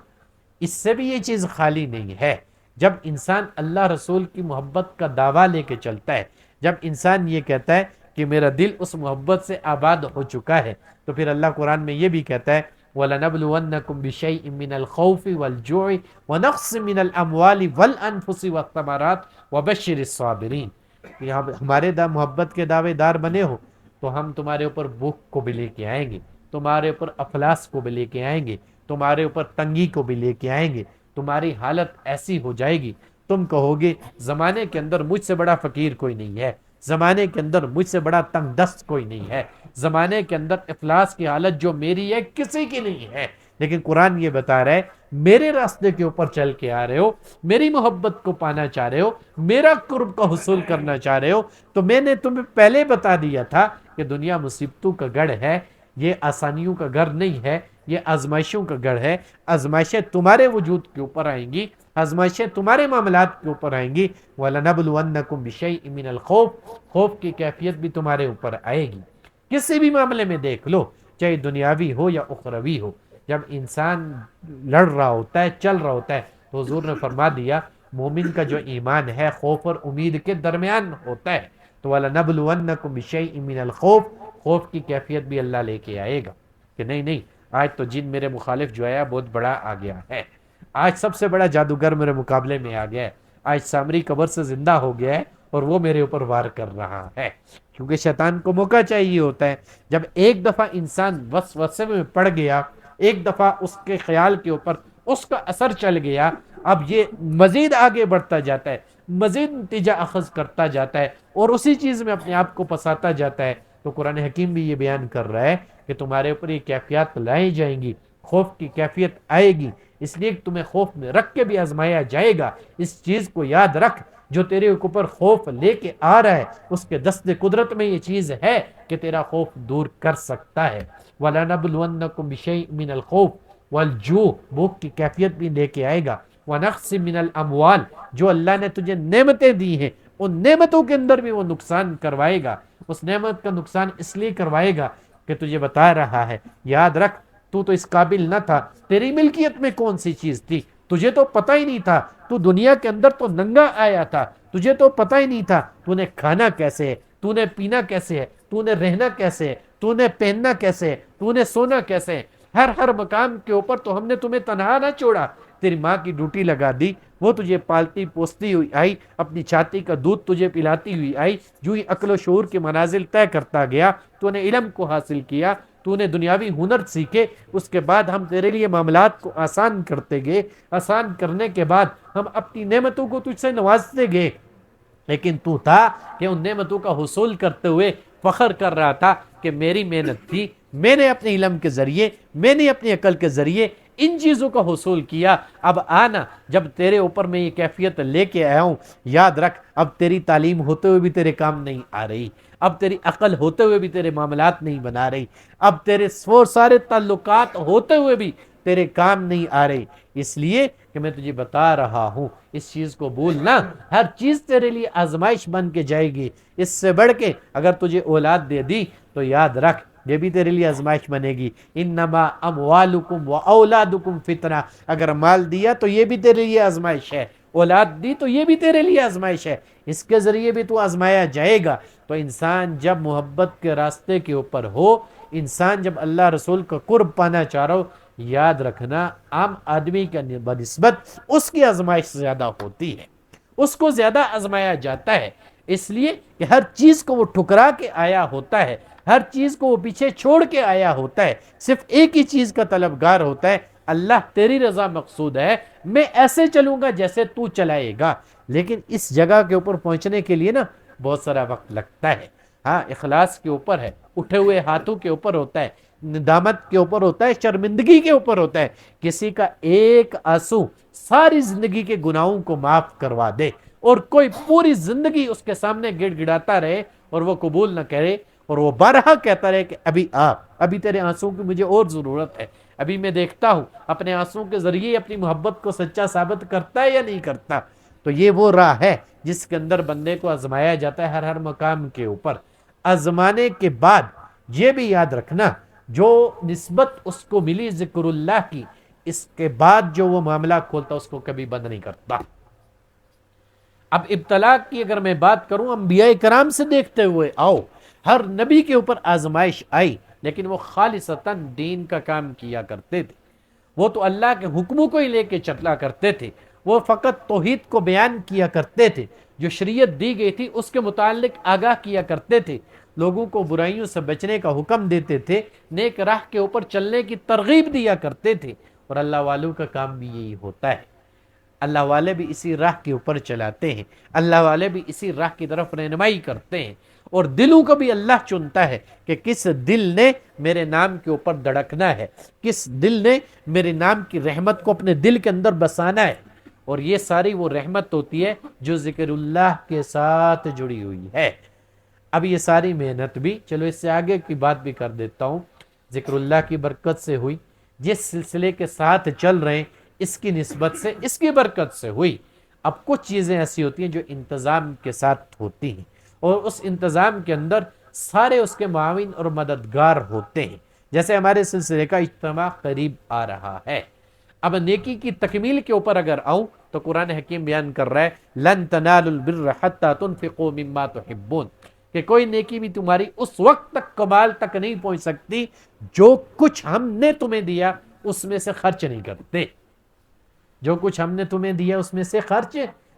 اس سے بھی یہ چیز خالی نہیں ہے۔ جب انسان اللہ رسول کی محبت کا دعویٰ لے کے چلتا ہے، جب انسان یہ کہتا ہے کہ میرا دل اس محبت سے آباد ہو چکا ہے، تو پھر اللہ قرآن میں یہ بھی کہتا ہے وَلَنَبْلُوَنَّكُمْ بِشَيْءٍ مِّنَ الْخَوْفِ وَالْجُوعِ وَنَقْصٍ مِّنَ الْأَمْوَالِ وَالْأَنفُسِ وَالثَّمَرَاتِ وَبَشِّرِ الصَّابِرِينَ، کہ ہمارے محبت کے دعوے دار بنے ہو تو ہم تمہارے اوپر بھوک کو بھی لے کے آئیں گے، تمہارے اوپر افلاس کو بھی لے کے آئیں گے، تمہارے اوپر تنگی کو بھی لے کے آئیں گے، تمہاری حالت ایسی ہو جائے گی تم کہو گے زمانے کے اندر مجھ سے بڑا فقیر کوئی نہیں ہے، زمانے کے اندر مجھ سے بڑا تنگ دست کوئی نہیں ہے، زمانے کے اندر افلاس کی حالت جو میری ہے کسی کی نہیں ہے۔ لیکن قرآن یہ بتا رہا ہے میرے راستے کے اوپر چل کے آ رہے ہو، میری محبت کو پانا چاہ رہے ہو، میرا قرب کا حصول کرنا چاہ رہے ہو، تو میں نے تمہیں پہلے بتا دیا تھا کہ دنیا مصیبتوں کا گڑھ ہے، یہ آسانیوں کا گھر نہیں ہے، یہ آزمائشوں کا گڑھ ہے، آزمائشیں تمہارے وجود کے اوپر آئیں گی، آزمائشیں تمہارے معاملات کے اوپر آئیں گی، وَلَنَبْلُوَنَّكُمْ بِشَيْءٍ مِّنَ الْخَوْفِ، خوف کی کیفیت بھی تمہارے اوپر آئے گی، کسی بھی معاملے میں دیکھ لو، چاہے دنیاوی ہو یا اخروی ہو، جب انسان لڑ رہا ہوتا ہے، چل رہا ہوتا ہے، تو حضور نے فرما دیا مومن کا جو ایمان ہے خوف اور امید کے درمیان ہوتا ہے، تو وَلَنَبْلُوَنَّكُمْ بِشَيْءٍ مِّنَ الْخَوْفِ، خوف کی کیفیت بھی اللہ لے کے آئے گا کہ نہیں آج تو جن میرے مخالف جو آیا بہت بڑا آ گیا ہے، آج سب سے بڑا جادوگر میرے مقابلے میں آ گیا ہے، آج سامری قبر سے زندہ ہو گیا ہے اور وہ میرے اوپر وار کر رہا ہے، کیونکہ شیطان کو موقع چاہیے ہوتا ہے۔ جب ایک دفعہ انسان وسوسے میں پڑ گیا، ایک دفعہ اس کے خیال کے اوپر اس کا اثر چل گیا، اب یہ مزید آگے بڑھتا جاتا ہے، مزید نتیجہ اخذ کرتا جاتا ہے اور اسی چیز میں اپنے آپ کو پساتا جاتا ہے۔ تو قرآن حکیم بھی یہ بیان کر رہا ہے کہ تمہارے اوپر یہ کیفیات لائی جائیں گی، خوف کی کیفیت آئے گی، اس لیے کہ تمہیں خوف میں رکھ کے بھی آزمایا جائے گا. اس چیز کو یاد رکھ, جو تیرے اوپر خوف لے کے آ رہا ہے اس کے دست قدرت میں یہ چیز ہے کہ تیرا خوف دور کر سکتا ہے. وَلَنَبْلُوَنَّكُمْ بِشَيْءٍ مِّنَ الْخَوْفِ وَالْجُوعِ, بھوک کی کیفیت بھی لے کے آئے گا. وَنَقْصٍ مِّنَ الْأَمْوَالِ, جو اللہ نے تجھے نعمتیں دی ہیں ان نعمتوں کے اندر بھی وہ نقصان کروائے گا. اس نعمت کا نقصان اس لیے کروائے گا کہ تجھے بتا رہا ہے, یاد رکھ تو اس قابل نہ تھا. تیری ملکیت میں کون سی چیز تھی تجھے تو پتہ ہی نہیں تھا. تو دنیا کے اندر تو ننگا آیا تھا, تجھے تو پتہ ہی نہیں تھا تو نے کھانا کیسے ہے, تو نے پینا کیسے ہے, تو نے رہنا کیسے ہے, تو نے پہننا کیسے ہے, تو نے سونا کیسے ہے. ہر مقام کے اوپر تو ہم نے تمہیں تنہا نہ چھوڑا. تیری ماں کی ڈیوٹی لگا دی, وہ تجھے پالتی پوستی ہوئی آئی, اپنی چھاتی کا دودھ تجھے پلاتی ہوئی آئی. جو ہی عقل و شعور کے منازل طے کرتا گیا تو نے علم کو حاصل کیا, تو نے دنیاوی ہنر سیکھے. اس کے بعد ہم تیرے لیے معاملات کو آسان کرتے گئے. آسان کرنے کے بعد ہم اپنی نعمتوں کو تجھ سے نوازتے گئے. لیکن تو تھا کہ ان نعمتوں کا حصول کرتے ہوئے فخر کر رہا تھا کہ میری محنت تھی, میں نے اپنے علم کے ذریعے, میں نے اپنی عقل کے ذریعے ان چیزوں کا حصول کیا. اب آنا, جب تیرے اوپر میں یہ کیفیت لے کے آیا ہوں, یاد رکھ اب تیری تعلیم ہوتے ہوئے بھی تیرے کام نہیں آ رہی, اب تیری عقل ہوتے ہوئے بھی تیرے معاملات نہیں بنا رہی, اب تیرے سارے تعلقات ہوتے ہوئے بھی تیرے کام نہیں آ رہی. اس لیے کہ میں تجھے بتا رہا ہوں, اس چیز کو بھولنا, ہر چیز تیرے لیے آزمائش بن کے جائے گی. اس سے بڑھ کے اگر تجھے اولاد دے دی تو یاد رکھ یہ بھی تیرے لیے آزمائش بنے گی. انما اموالکم و اولادکم فتنہ, اگر مال دیا تو یہ بھی تیرے لیے آزمائش ہے, اولاد دی تو یہ بھی تیرے لیے آزمائش ہے, اس کے ذریعے بھی تو آزمایا جائے گا. تو انسان جب محبت کے راستے کے اوپر ہو, انسان جب اللہ رسول کا قرب پانا چاہ رہا ہو, یاد رکھنا عام آدمی کا بنسبت اس کی آزمائش زیادہ ہوتی ہے, اس کو زیادہ آزمایا جاتا ہے. اس لیے کہ ہر چیز کو وہ ٹھکرا کے آیا ہوتا ہے, ہر چیز کو وہ پیچھے چھوڑ کے آیا ہوتا ہے, صرف ایک ہی چیز کا طلبگار ہوتا ہے, اللہ تیری رضا مقصود ہے, میں ایسے چلوں گا جیسے تو چلائے گا. لیکن اس جگہ کے اوپر پہنچنے کے لیے نا بہت سارا وقت لگتا ہے. ہاں, اخلاص کے اوپر ہے, اٹھے ہوئے ہاتھوں کے اوپر ہوتا ہے, ندامت کے اوپر ہوتا ہے, شرمندگی کے اوپر ہوتا ہے. کسی کا ایک آنسو ساری زندگی کے گناہوں کو معاف کروا دے, اور کوئی پوری زندگی اس کے سامنے گڑ گڑاتا رہے اور وہ قبول نہ کرے, اور وہ بارہا کہتا رہے کہ ابھی تیرے آنسوں کی مجھے اور ضرورت ہے, ابھی میں دیکھتا ہوں اپنے آنسوں کے ذریعے اپنی محبت کو سچا ثابت کرتا ہے یا نہیں کرتا. تو یہ وہ راہ ہے جس کے اندر بندے کو آزمایا جاتا ہے ہر مقام کے اوپر. آزمانے کے بعد یہ بھی یاد رکھنا, جو نسبت اس کو ملی ذکر اللہ کی, اس کے بعد جو وہ معاملہ کھولتا اس کو کبھی بند نہیں کرتا. اب ابتلا کی اگر میں بات کروں, انبیاء کرام سے دیکھتے ہوئے آؤ, ہر نبی کے اوپر آزمائش آئی, لیکن وہ خالصتاً دین کا کام کیا کرتے تھے. وہ تو اللہ کے حکموں کو ہی لے کے چلا کرتے تھے, وہ فقط توحید کو بیان کیا کرتے تھے, جو شریعت دی گئی تھی اس کے متعلق آگاہ کیا کرتے تھے, لوگوں کو برائیوں سے بچنے کا حکم دیتے تھے, نیک راہ کے اوپر چلنے کی ترغیب دیا کرتے تھے. اور اللہ والوں کا کام بھی یہی ہوتا ہے, اللہ والے بھی اسی راہ کے اوپر چلاتے ہیں, اللہ والے بھی اسی راہ کی طرف رہنمائی کرتے ہیں. اور دلوں کو بھی اللہ چنتا ہے کہ کس دل نے میرے نام کے اوپر دھڑکنا ہے, کس دل نے میرے نام کی رحمت کو اپنے دل کے اندر بسانا ہے. اور یہ ساری وہ رحمت ہوتی ہے جو ذکر اللہ کے ساتھ جڑی ہوئی ہے. اب یہ ساری محنت بھی, چلو اس سے آگے کی بات بھی کر دیتا ہوں, ذکر اللہ کی برکت سے ہوئی, جس سلسلے کے ساتھ چل رہے ہیں اس کی نسبت سے, اس کی برکت سے ہوئی. اب کچھ چیزیں ایسی ہوتی ہیں جو انتظام کے ساتھ ہوتی ہیں, اور اس انتظام کے اندر سارے اس کے معاون اور مددگار ہوتے ہیں. جیسے ہمارے سلسلے کا اجتماع قریب آ رہا ہے. اب نیکی کی تکمیل کے اوپر اگر آؤں تو قرآن حکیم بیان کر رہا ہے, لن تنالوا البر حتى تنفقوا مما تحبون, کہ کوئی نیکی بھی تمہاری اس وقت تک کمال تک نہیں پہنچ سکتی جو کچھ ہم نے تمہیں دیا اس میں سے خرچ نہیں کرتے. جو کچھ ہم نے تمہیں دیا اس میں سے خرچ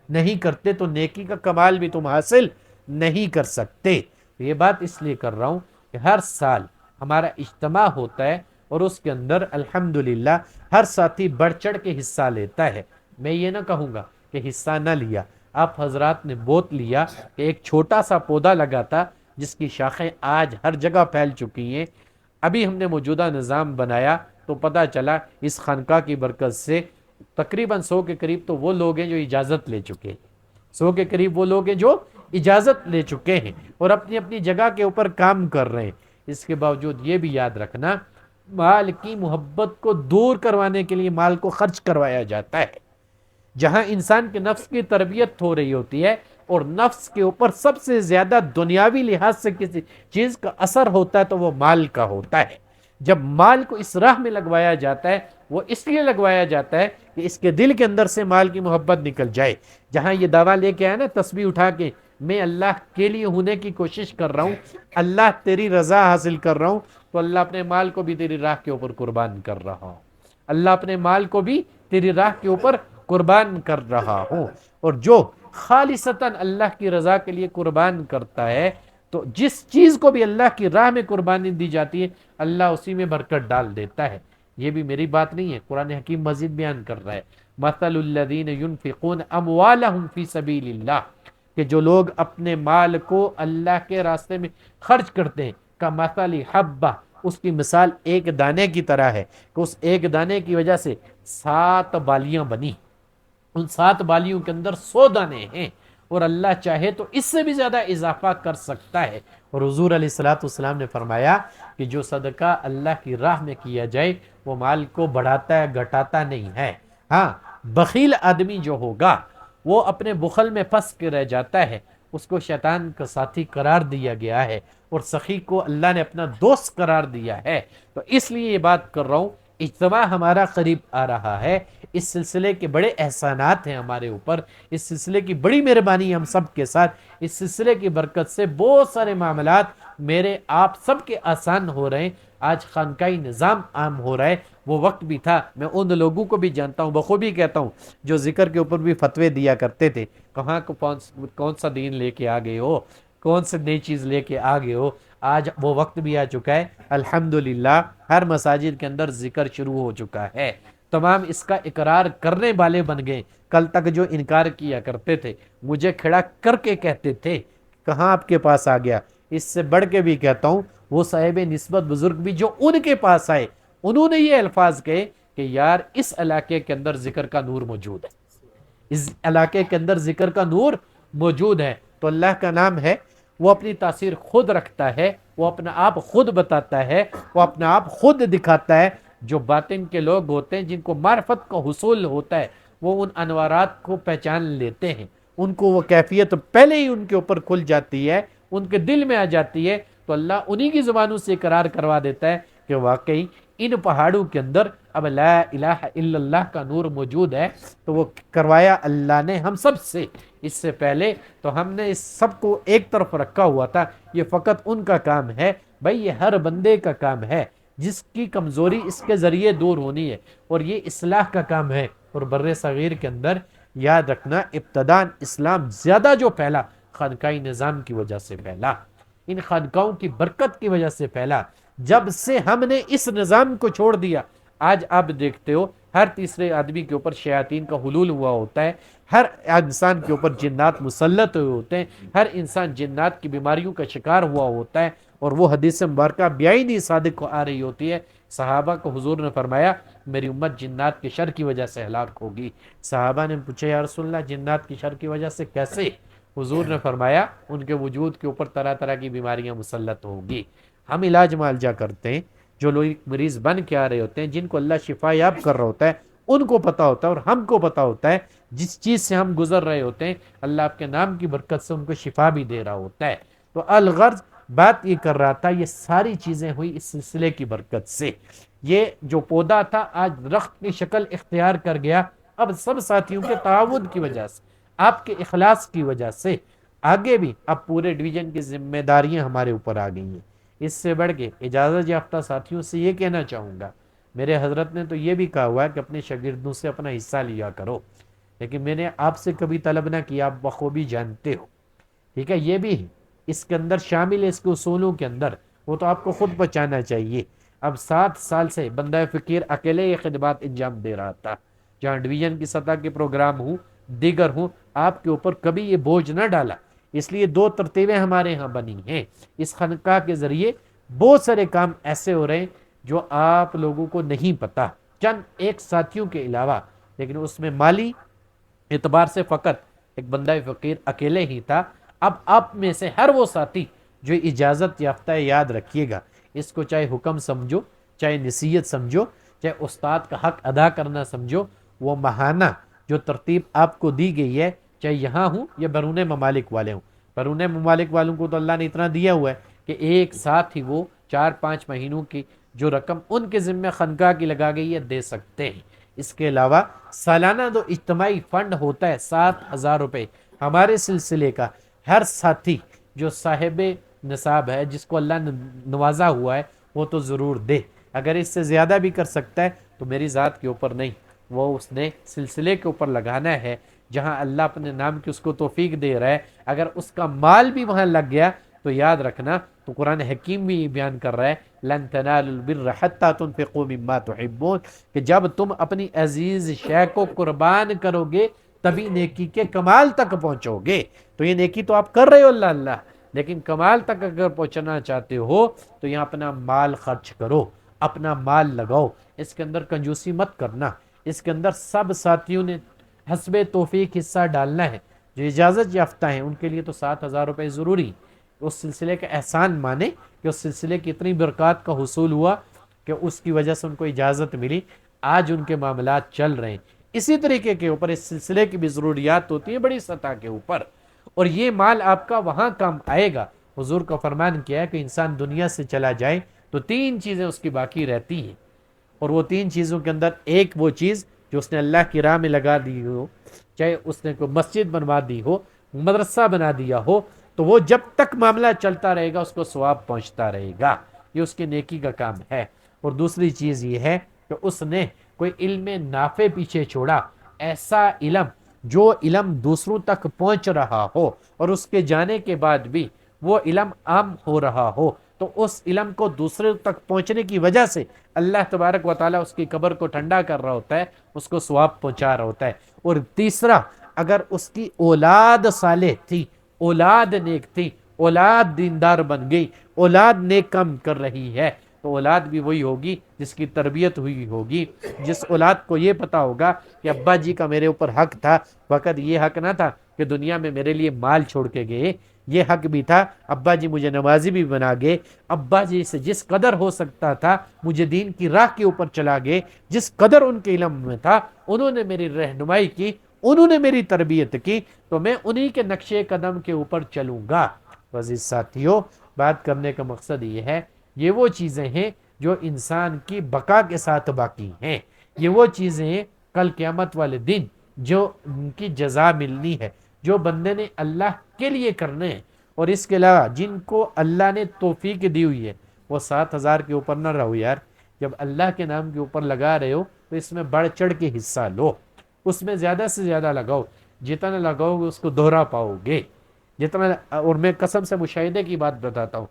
نہیں کرتے تو نیکی کا کمال بھی تم حاصل نہیں کر سکتے. یہ بات اس لیے کر رہا ہوں کہ ہر سال ہمارا اجتماع ہوتا ہے, اور اس کے اندر الحمدللہ ہر ساتھی بڑھ چڑھ کے حصہ لیتا ہے. میں یہ نہ کہوں گا کہ حصہ نہ لیا, آپ حضرات نے بہت لیا. کہ ایک چھوٹا سا پودا لگا تھا جس کی شاخیں آج ہر جگہ پھیل چکی ہیں. ابھی ہم نے موجودہ نظام بنایا تو پتہ چلا اس خانقاہ کی برکت سے تقریباً 100 کے قریب تو وہ لوگ ہیں جو اجازت لے چکے ہیں، 100 کے قریب وہ لوگ ہیں جو اجازت لے چکے ہیں اور اپنی اپنی جگہ کے اوپر کام کر رہے ہیں۔ اس کے باوجود یہ بھی یاد رکھنا، مال کی محبت کو دور کروانے کے لیے مال کو خرچ کروایا جاتا ہے۔ جہاں انسان کے نفس کی تربیت ہو رہی ہوتی ہے اور نفس کے اوپر سب سے زیادہ دنیاوی لحاظ سے کسی چیز کا اثر ہوتا ہے تو وہ مال کا ہوتا ہے۔ جب مال کو اس راہ میں لگوایا جاتا ہے، وہ اس لیے لگوایا جاتا ہے کہ اس کے دل کے اندر سے مال کی محبت نکل جائے۔ جہاں یہ دعویٰ لے کے آیا نا تسبیح اٹھا کے، میں اللہ کے لیے ہونے کی کوشش کر رہا ہوں، اللہ تیری رضا حاصل کر رہا ہوں، تو اللہ اپنے مال کو بھی تیری راہ کے اوپر قربان کر رہا ہوں، اللہ اپنے مال کو بھی تیری راہ کے اوپر قربان کر رہا ہوں۔ اور جو خالصتاً اللہ کی رضا کے لیے قربان کرتا ہے، تو جس چیز کو بھی اللہ کی راہ میں قربانی دی جاتی ہے اللہ اسی میں برکت ڈال دیتا ہے۔ یہ بھی میری بات نہیں ہے، قرآن حکیم مزید بیان کر رہا ہے، مثل الذین ینفقون اموالہم فی سبیل اللہ، کہ جو لوگ اپنے مال کو اللہ کے راستے میں خرچ کرتے ہیں، کمثل حبہ، اس کی مثال ایک دانے کی طرح ہے کہ اس ایک دانے کی وجہ سے 7 بالیاں بنی، ان 7 بالیوں کے اندر 100 دانے ہیں، اور اللہ چاہے تو اس سے بھی زیادہ اضافہ کر سکتا ہے۔ اور حضور علیہ السلام نے فرمایا کہ جو صدقہ اللہ کی راہ میں کیا جائے وہ مال کو بڑھاتا ہے، گھٹاتا نہیں ہے۔ ہاں، بخیل آدمی جو ہوگا وہ اپنے بخل میں پھنس کے رہ جاتا ہے، اس کو شیطان کا ساتھی قرار دیا گیا ہے، اور سخی کو اللہ نے اپنا دوست قرار دیا ہے۔ تو اس لیے یہ بات کر رہا ہوں، اجتماع ہمارا قریب آ رہا ہے، اس سلسلے کے بڑے احسانات ہیں ہمارے اوپر، اس سلسلے کی بڑی مہربانی ہم سب کے ساتھ، اس سلسلے کی برکت سے بہت سارے معاملات میرے آپ سب کے آسان ہو رہے ہیں۔ آج خانقاہی نظام عام ہو رہا ہے، وہ وقت بھی تھا، میں ان لوگوں کو بھی جانتا ہوں، بخوبی کہتا ہوں، جو ذکر کے اوپر بھی فتوے دیا کرتے تھے، کہاں کو کون سا دین لے کے آگے ہو، کون سے نئی چیز لے کے آگے ہو۔ آج وہ وقت بھی آ چکا ہے، الحمدللہ ہر مساجد کے اندر ذکر شروع ہو چکا ہے، تمام اس کا اقرار کرنے والے بن گئے۔ کل تک جو انکار کیا کرتے تھے، مجھے کھڑا کر کے کہتے تھے کہاں آپ کے پاس آ گیا، اس سے بڑھ کے بھی کہتا ہوں، وہ صاحب نسبت بزرگ بھی جو ان کے پاس آئے، انہوں نے یہ الفاظ کہے کہ یار اس علاقے کے اندر ذکر کا نور موجود ہے، اس علاقے کے اندر ذکر کا نور موجود ہے۔ تو اللہ کا نام ہے، وہ اپنی تاثیر خود رکھتا ہے، وہ اپنا آپ خود بتاتا ہے، وہ اپنا آپ خود دکھاتا ہے۔ جو باطن کے لوگ ہوتے ہیں، جن کو معرفت کا حصول ہوتا ہے، وہ ان انوارات کو پہچان لیتے ہیں، ان کو وہ کیفیت پہلے ہی ان کے اوپر کھل جاتی ہے، ان کے دل میں آ جاتی ہے، تو اللہ انہی کی زبانوں سے اقرار کروا دیتا ہے کہ واقعی ان پہاڑوں کے اندر اب لا الہ الا اللہ کا نور موجود ہے۔ تو وہ کروایا اللہ نے ہم سب سے، اس سے پہلے تو ہم نے اس سب کو ایک طرف رکھا ہوا تھا، یہ فقط ان کا کام ہے۔ بھائی یہ ہر بندے کا کام ہے جس کی کمزوری اس کے ذریعے دور ہونی ہے، اور یہ اصلاح کا کام ہے۔ اور بر صغیر کے اندر یاد رکھنا، ابتداء اسلام زیادہ جو پھیلا خانقاہی نظام کی وجہ سے پھیلا، ان خانقاہوں کی برکت کی وجہ سے پھیلا۔ جب سے ہم نے اس نظام کو چھوڑ دیا، آج آپ دیکھتے ہو ہر تیسرے آدمی کے اوپر شیاطین کا حلول ہوا ہوتا ہے، ہر انسان کے اوپر جنات مسلط ہوئے ہوتے ہیں، ہر انسان جنات کی بیماریوں کا شکار ہوا ہوتا ہے، اور وہ حدیث مبارکہ بیائی صادق کو آ رہی ہوتی ہے۔ صحابہ کو حضور نے فرمایا میری امت جنات کے شر کی وجہ سے ہلاک ہوگی۔ صحابہ نے پوچھا یا رسول اللہ جنات کی شر کی وجہ سے کیسے؟ حضور نے فرمایا ان کے وجود کے اوپر طرح طرح کی بیماریاں مسلط ہوگی۔ ہم علاج معالجہ کرتے ہیں، جو لوگ مریض بن کے آ رہے ہوتے ہیں، جن کو اللہ شفا یاب کر رہا ہوتا ہے، ان کو پتا ہوتا ہے، اور ہم کو پتا ہوتا ہے جس چیز سے ہم گزر رہے ہوتے ہیں، اللہ آپ کے نام کی برکت سے ان کو شفا بھی دے رہا ہوتا ہے۔ تو الغرض بات یہ کر رہا تھا، یہ ساری چیزیں ہوئی اس سلسلے کی برکت سے۔ یہ جو پودا تھا آج درخت کی شکل اختیار کر گیا، اب سب ساتھیوں کے تعاون کی وجہ سے، آپ کے اخلاص کی وجہ سے آگے بھی اب پورے ڈویژن کی ذمہ داریاں ہمارے اوپر آ گئی ہیں۔ اس سے بڑھ کے اجازت یافتہ ساتھیوں سے یہ کہنا چاہوں گا، میرے حضرت نے تو یہ بھی کہا ہوا ہے کہ اپنے شاگردوں سے اپنا حصہ لیا کرو، لیکن میں نے آپ سے کبھی طلب نہ کیا، آپ بخوبی جانتے ہو، ٹھیک ہے؟ یہ بھی اس کے اندر شامل ہے، اس کے اصولوں کے اندر، وہ تو آپ کو خود بچانا چاہیے۔ اب 7 سال سے بندہ فقیر اکیلے یہ خدمات انجام دے رہا تھا، جہاں ڈویژن کی سطح کے پروگرام ہوں، دیگر ہوں، آپ کے اوپر کبھی یہ بوجھ نہ ڈالا۔ اس لیے 2 ترتیبیں ہمارے ہاں بنی ہیں، اس خانقاہ کے ذریعے بہت سارے کام ایسے ہو رہے ہیں جو آپ لوگوں کو نہیں پتا، چند ایک ساتھیوں کے علاوہ، لیکن اس میں مالی اعتبار سے فقط ایک بندہ فقیر اکیلے ہی تھا۔ اب آپ میں سے ہر وہ ساتھی جو اجازت یافتہ ہے، یاد رکھیے گا، اس کو چاہے حکم سمجھو، چاہے نصیحت سمجھو، چاہے استاد کا حق ادا کرنا سمجھو، وہ ماہانہ جو ترتیب آپ کو دی گئی ہے، چاہے یہاں ہوں یا بیرون ممالک والے ہوں۔ بیرون ممالک والوں کو تو اللہ نے اتنا دیا ہوا ہے کہ ایک ساتھ ہی وہ 4-5 مہینوں کی جو رقم ان کے ذمہ خانقاہ کی لگا گئی ہے دے سکتے ہیں۔ اس کے علاوہ سالانہ جو اجتماعی فنڈ ہوتا ہے 7,000 روپے، ہمارے سلسلے کا ہر ساتھی جو صاحب نصاب ہے، جس کو اللہ نے نوازا ہوا ہے، وہ تو ضرور دے۔ اگر اس سے زیادہ بھی کر سکتا ہے تو میری ذات کے اوپر نہیں، وہ اس نے سلسلے کے اوپر لگانا ہے جہاں اللہ اپنے نام کی اس کو توفیق دے رہا ہے۔ اگر اس کا مال بھی وہاں لگ گیا تو یاد رکھنا، تو قرآن حکیم بھی یہ بیان کر رہا ہے لن تنالوا البر حتى تنفقوا مما تحبون، کہ جب تم اپنی عزیز شے کو قربان کرو گے تبھی نیکی کے کمال تک پہنچو گے۔ تو یہ نیکی تو آپ کر رہے ہو اللہ اللہ، لیکن کمال تک اگر پہنچنا چاہتے ہو تو یہاں اپنا مال خرچ کرو، اپنا مال لگاؤ، اس کے اندر کنجوسی مت کرنا۔ اس کے اندر سب ساتھیوں نے حسب توفیق حصہ ڈالنا ہے۔ جو اجازت یافتہ ہیں ان کے لیے تو 7,000 روپے ضروری، اس سلسلے کا احسان مانے کہ اس سلسلے کی اتنی برکات کا حصول ہوا کہ اس کی وجہ سے ان کو اجازت ملی، آج ان کے معاملات چل رہے ہیں۔ اسی طریقے کے اوپر اس سلسلے کی بھی ضروریات ہوتی ہیں بڑی سطح کے اوپر، اور یہ مال آپ کا وہاں کام آئے گا۔ حضور کا فرمان کیا ہے کہ انسان دنیا سے چلا جائے تو 3 چیزیں اس کی باقی رہتی ہیں، اور وہ 3 چیزوں کے اندر ایک وہ چیز جو اس نے اللہ کی راہ میں لگا دی ہو، چاہے اس نے کوئی مسجد بنوا دی ہو، مدرسہ بنا دیا ہو، تو وہ جب تک معاملہ چلتا رہے گا اس کو ثواب پہنچتا رہے گا، یہ اس کی نیکی کا کام ہے۔ اور دوسری چیز یہ ہے کہ اس نے کوئی علم نافع پیچھے چھوڑا، ایسا علم جو علم دوسروں تک پہنچ رہا ہو اور اس کے جانے کے بعد بھی وہ علم عام ہو رہا ہو، تو اس علم کو دوسرے تک پہنچنے کی وجہ سے اللہ تبارک و تعالیٰ اس کی قبر کو ٹھنڈا کر رہا ہوتا ہے، اس کو ثواب پہنچا رہا ہوتا ہے۔ اور تیسرا، اگر اس کی اولاد صالح تھی، اولاد نیک تھی، اولاد دیندار بن گئی، اولاد نیک کام کر رہی ہے، تو اولاد بھی وہی ہوگی جس کی تربیت ہوئی ہوگی، جس اولاد کو یہ پتا ہوگا کہ ابا جی کا میرے اوپر حق تھا، وقت یہ حق نہ تھا کہ دنیا میں میرے لیے مال چھوڑ کے گئے، یہ حق بھی تھا ابا جی مجھے نمازی بھی بنا گئے، ابا جی سے جس قدر ہو سکتا تھا مجھے دین کی راہ کے اوپر چلا گئے، جس قدر ان کے علم میں تھا انہوں نے میری رہنمائی کی، انہوں نے میری تربیت کی، تو میں انہی کے نقشے قدم کے اوپر چلوں گا۔ عزیز ساتھیوں، بات کرنے کا مقصد یہ ہے، یہ وہ چیزیں ہیں جو انسان کی بقا کے ساتھ باقی ہیں، یہ وہ چیزیں ہیں کل قیامت والے دن جو ان کی جزا ملنی ہے، جو بندے نے اللہ کے لیے کرنے ہیں۔ اور اس کے علاوہ جن کو اللہ نے توفیق دی ہوئی ہے وہ 7,000 کے اوپر نہ رہو یار، جب اللہ کے نام کے اوپر لگا رہے ہو تو اس میں بڑھ چڑھ کے حصہ لو، اس میں زیادہ سے زیادہ لگاؤ، جتنا لگاؤ گے اس کو دوہرا پاؤ گے جتنا۔ اور میں قسم سے مشاہدے کی بات بتاتا ہوں،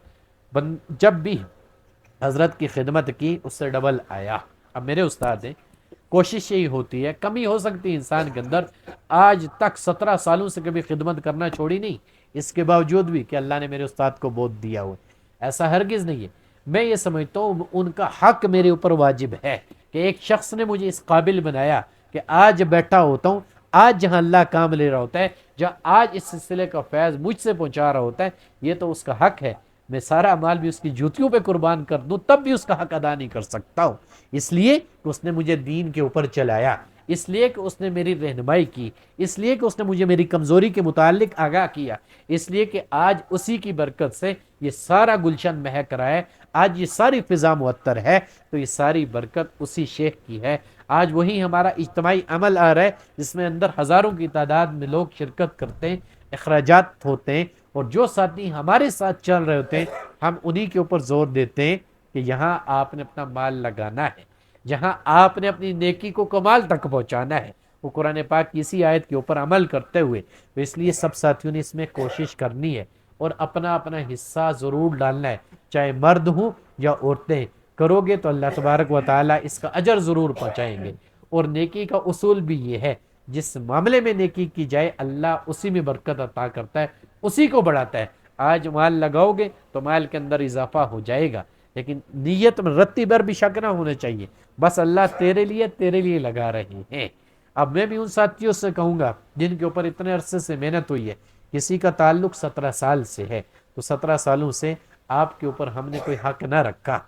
جب بھی حضرت کی خدمت کی اس سے ڈبل آیا۔ اب میرے استاد ہیں، کوشش یہی ہوتی ہے، کمی ہو سکتی ہے انسان کے اندر، آج تک 17 سالوں سے کبھی خدمت کرنا چھوڑی نہیں، اس کے باوجود بھی کہ اللہ نے میرے استاد کو بہت دیا ہوا، ایسا ہرگز نہیں ہے۔ میں یہ سمجھتا ہوں ان کا حق میرے اوپر واجب ہے کہ ایک شخص نے مجھے اس قابل بنایا کہ آج بیٹھا ہوتا ہوں، آج جہاں اللہ کام لے رہا ہوتا ہے، جہاں آج اس سلسلے کا فیض مجھ سے پہنچا رہا ہوتا ہے، یہ تو اس کا حق ہے۔ میں سارا مال بھی اس کی جوتیوں پہ قربان کر دوں تب بھی اس کا حق ادا نہیں کر سکتا ہوں، اس لیے کہ اس نے مجھے دین کے اوپر چلایا، اس لیے کہ اس نے میری رہنمائی کی، اس لیے کہ اس نے مجھے میری کمزوری کے متعلق آگاہ کیا، اس لیے کہ آج اسی کی برکت سے یہ سارا گلشن مہک رہا ہے، آج یہ ساری فضا معطر ہے، تو یہ ساری برکت اسی شیخ کی ہے۔ آج وہی ہمارا اجتماعی عمل آ رہا ہے جس میں اندر ہزاروں کی تعداد میں لوگ شرکت کرتے ہیں، اخراجات ہوتے ہیں، اور جو ساتھی ہمارے ساتھ چل رہے ہوتے ہیں ہم انہی کے اوپر زور دیتے ہیں کہ یہاں آپ نے اپنا مال لگانا ہے، جہاں آپ نے اپنی نیکی کو کمال تک پہنچانا ہے۔ وہ قرآن پاک کی اسی آیت کے اوپر عمل کرتے ہوئے، تو اس لیے سب ساتھیوں نے اس میں کوشش کرنی ہے اور اپنا اپنا حصہ ضرور ڈالنا ہے، چاہے مرد ہوں یا عورتیں، کرو گے تو اللہ تبارک و تعالیٰ اس کا اجر ضرور پہنچائیں گے۔ اور نیکی کا اصول بھی یہ ہے، جس معاملے میں نیکی کی جائے اللہ اسی میں برکت عطا کرتا ہے، اسی کو بڑھاتا ہے۔ آج مال لگاؤ گے تو مال کے اندر اضافہ ہو جائے گا، لیکن نیت میں رتی بھر بھی شک نہ ہونا چاہیے، بس اللہ تیرے لیے لگا رہے ہیں۔ اب میں بھی ان ساتھیوں سے کہوں گا جن کے اوپر اتنے عرصے سے محنت ہوئی ہے، کسی کا تعلق 17 سال سے ہے، تو 17 سالوں سے آپ کے اوپر ہم نے کوئی حق نہ رکھا۔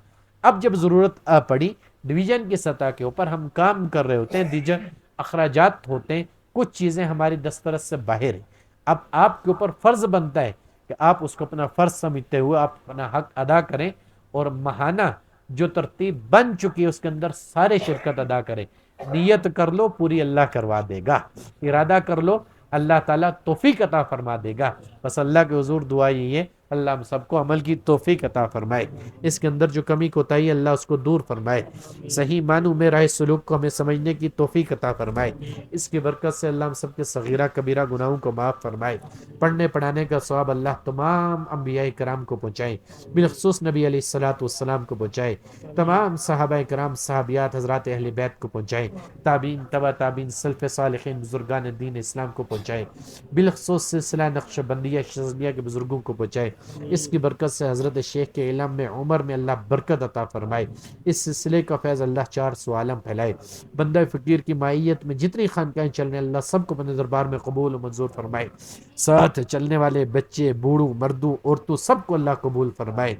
اب جب ضرورت پڑی، ڈویژن کی سطح کے اوپر ہم کام کر رہے ہوتے ہیں، ڈویژن اخراجات ہوتے ہیں، کچھ چیزیں ہماری دسترس سے باہر ہیں، اب آپ کے اوپر فرض بنتا ہے کہ آپ اس کو اپنا فرض سمجھتے ہوئے آپ اپنا حق ادا کریں، اور ماہانہ جو ترتیب بن چکی ہے اس کے اندر سارے شرکت ادا کریں۔ نیت کر لو، پوری اللہ کروا دے گا، ارادہ کر لو، اللہ تعالیٰ توفیق عطا فرما دے گا۔ بس اللہ کے حضور دعا یہ ہے، اللہ ہم سب کو عمل کی توفیق عطا فرمائے، اس کے اندر جو کمی کوتاہی اللہ اس کو دور فرمائے، صحیح معنوں میں راہ سلوک کو ہمیں سمجھنے کی توفیق عطا فرمائے، اس کی برکت سے اللہ ہم سب کے صغیرہ کبیرہ گناہوں کو معاف فرمائے، پڑھنے پڑھانے کا ثواب اللہ تمام انبیاء کرام کو پہنچائے، بالخصوص نبی علیہ الصلوۃ والسلام کو پہنچائے، تمام صحابہ کرام صحابیات حضرات اہل بیت کو پہنچائے، تابعین تبع تابعین سلف صالحین بزرگان دین اسلام کو پہنچائے، بالخصوص سلسلہ نقش بندیہ شذلیہ کے بزرگوں کو پہنچائے، اس کی برکت سے حضرت شیخ کے علم میں عمر میں اللہ برکت عطا فرمائے، اس سلسلے کا فیض اللہ 400 عالم پھیلائے، بندہ فقیر کی مائیت میں جتنی خانقاہیں چلنے اللہ سب کو اپنے دربار میں قبول و منظور فرمائے، ساتھ چلنے والے بچے بوڑھوں مردوں عورتوں سب کو اللہ قبول فرمائے،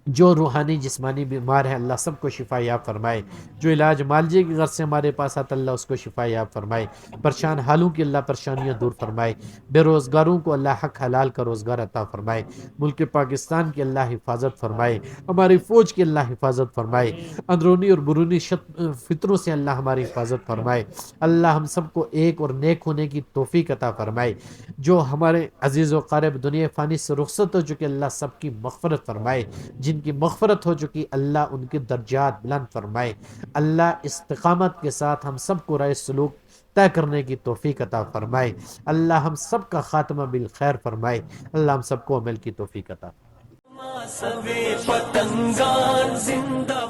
جو روحانی جسمانی بیمار ہے اللہ سب کو شفا یاب فرمائے، جو علاج معالجے کی غرض سے ہمارے پاس آتا اللہ اس کو شفا یاب فرمائے، پریشان حالوں کی اللہ پریشانیاں دور فرمائے، بے روزگاروں کو اللہ حق حلال کا روزگار عطا فرمائے، ملک پاکستان کی اللہ حفاظت فرمائے، ہماری فوج کی اللہ حفاظت فرمائے، اندرونی اور برونی فطروں سے اللہ ہماری حفاظت فرمائے، اللہ ہم سب کو ایک اور نیک ہونے کی توفیق عطا فرمائے، جو ہمارے عزیز و قارب دنیا فانی سے رخصت ہو چکے اللہ سب کی مغفرت فرمائے، جن کی مغفرت ہو چکی اللہ ان کے درجات بلند فرمائے، اللہ استقامت کے ساتھ ہم سب کو راہ سلوک طے کرنے کی توفیق عطا فرمائے، اللہ ہم سب کا خاتمہ بالخیر فرمائے، اللہ ہم سب کو عمل کی توفیق عطا فرمائے۔ سوے پتنگان زندہ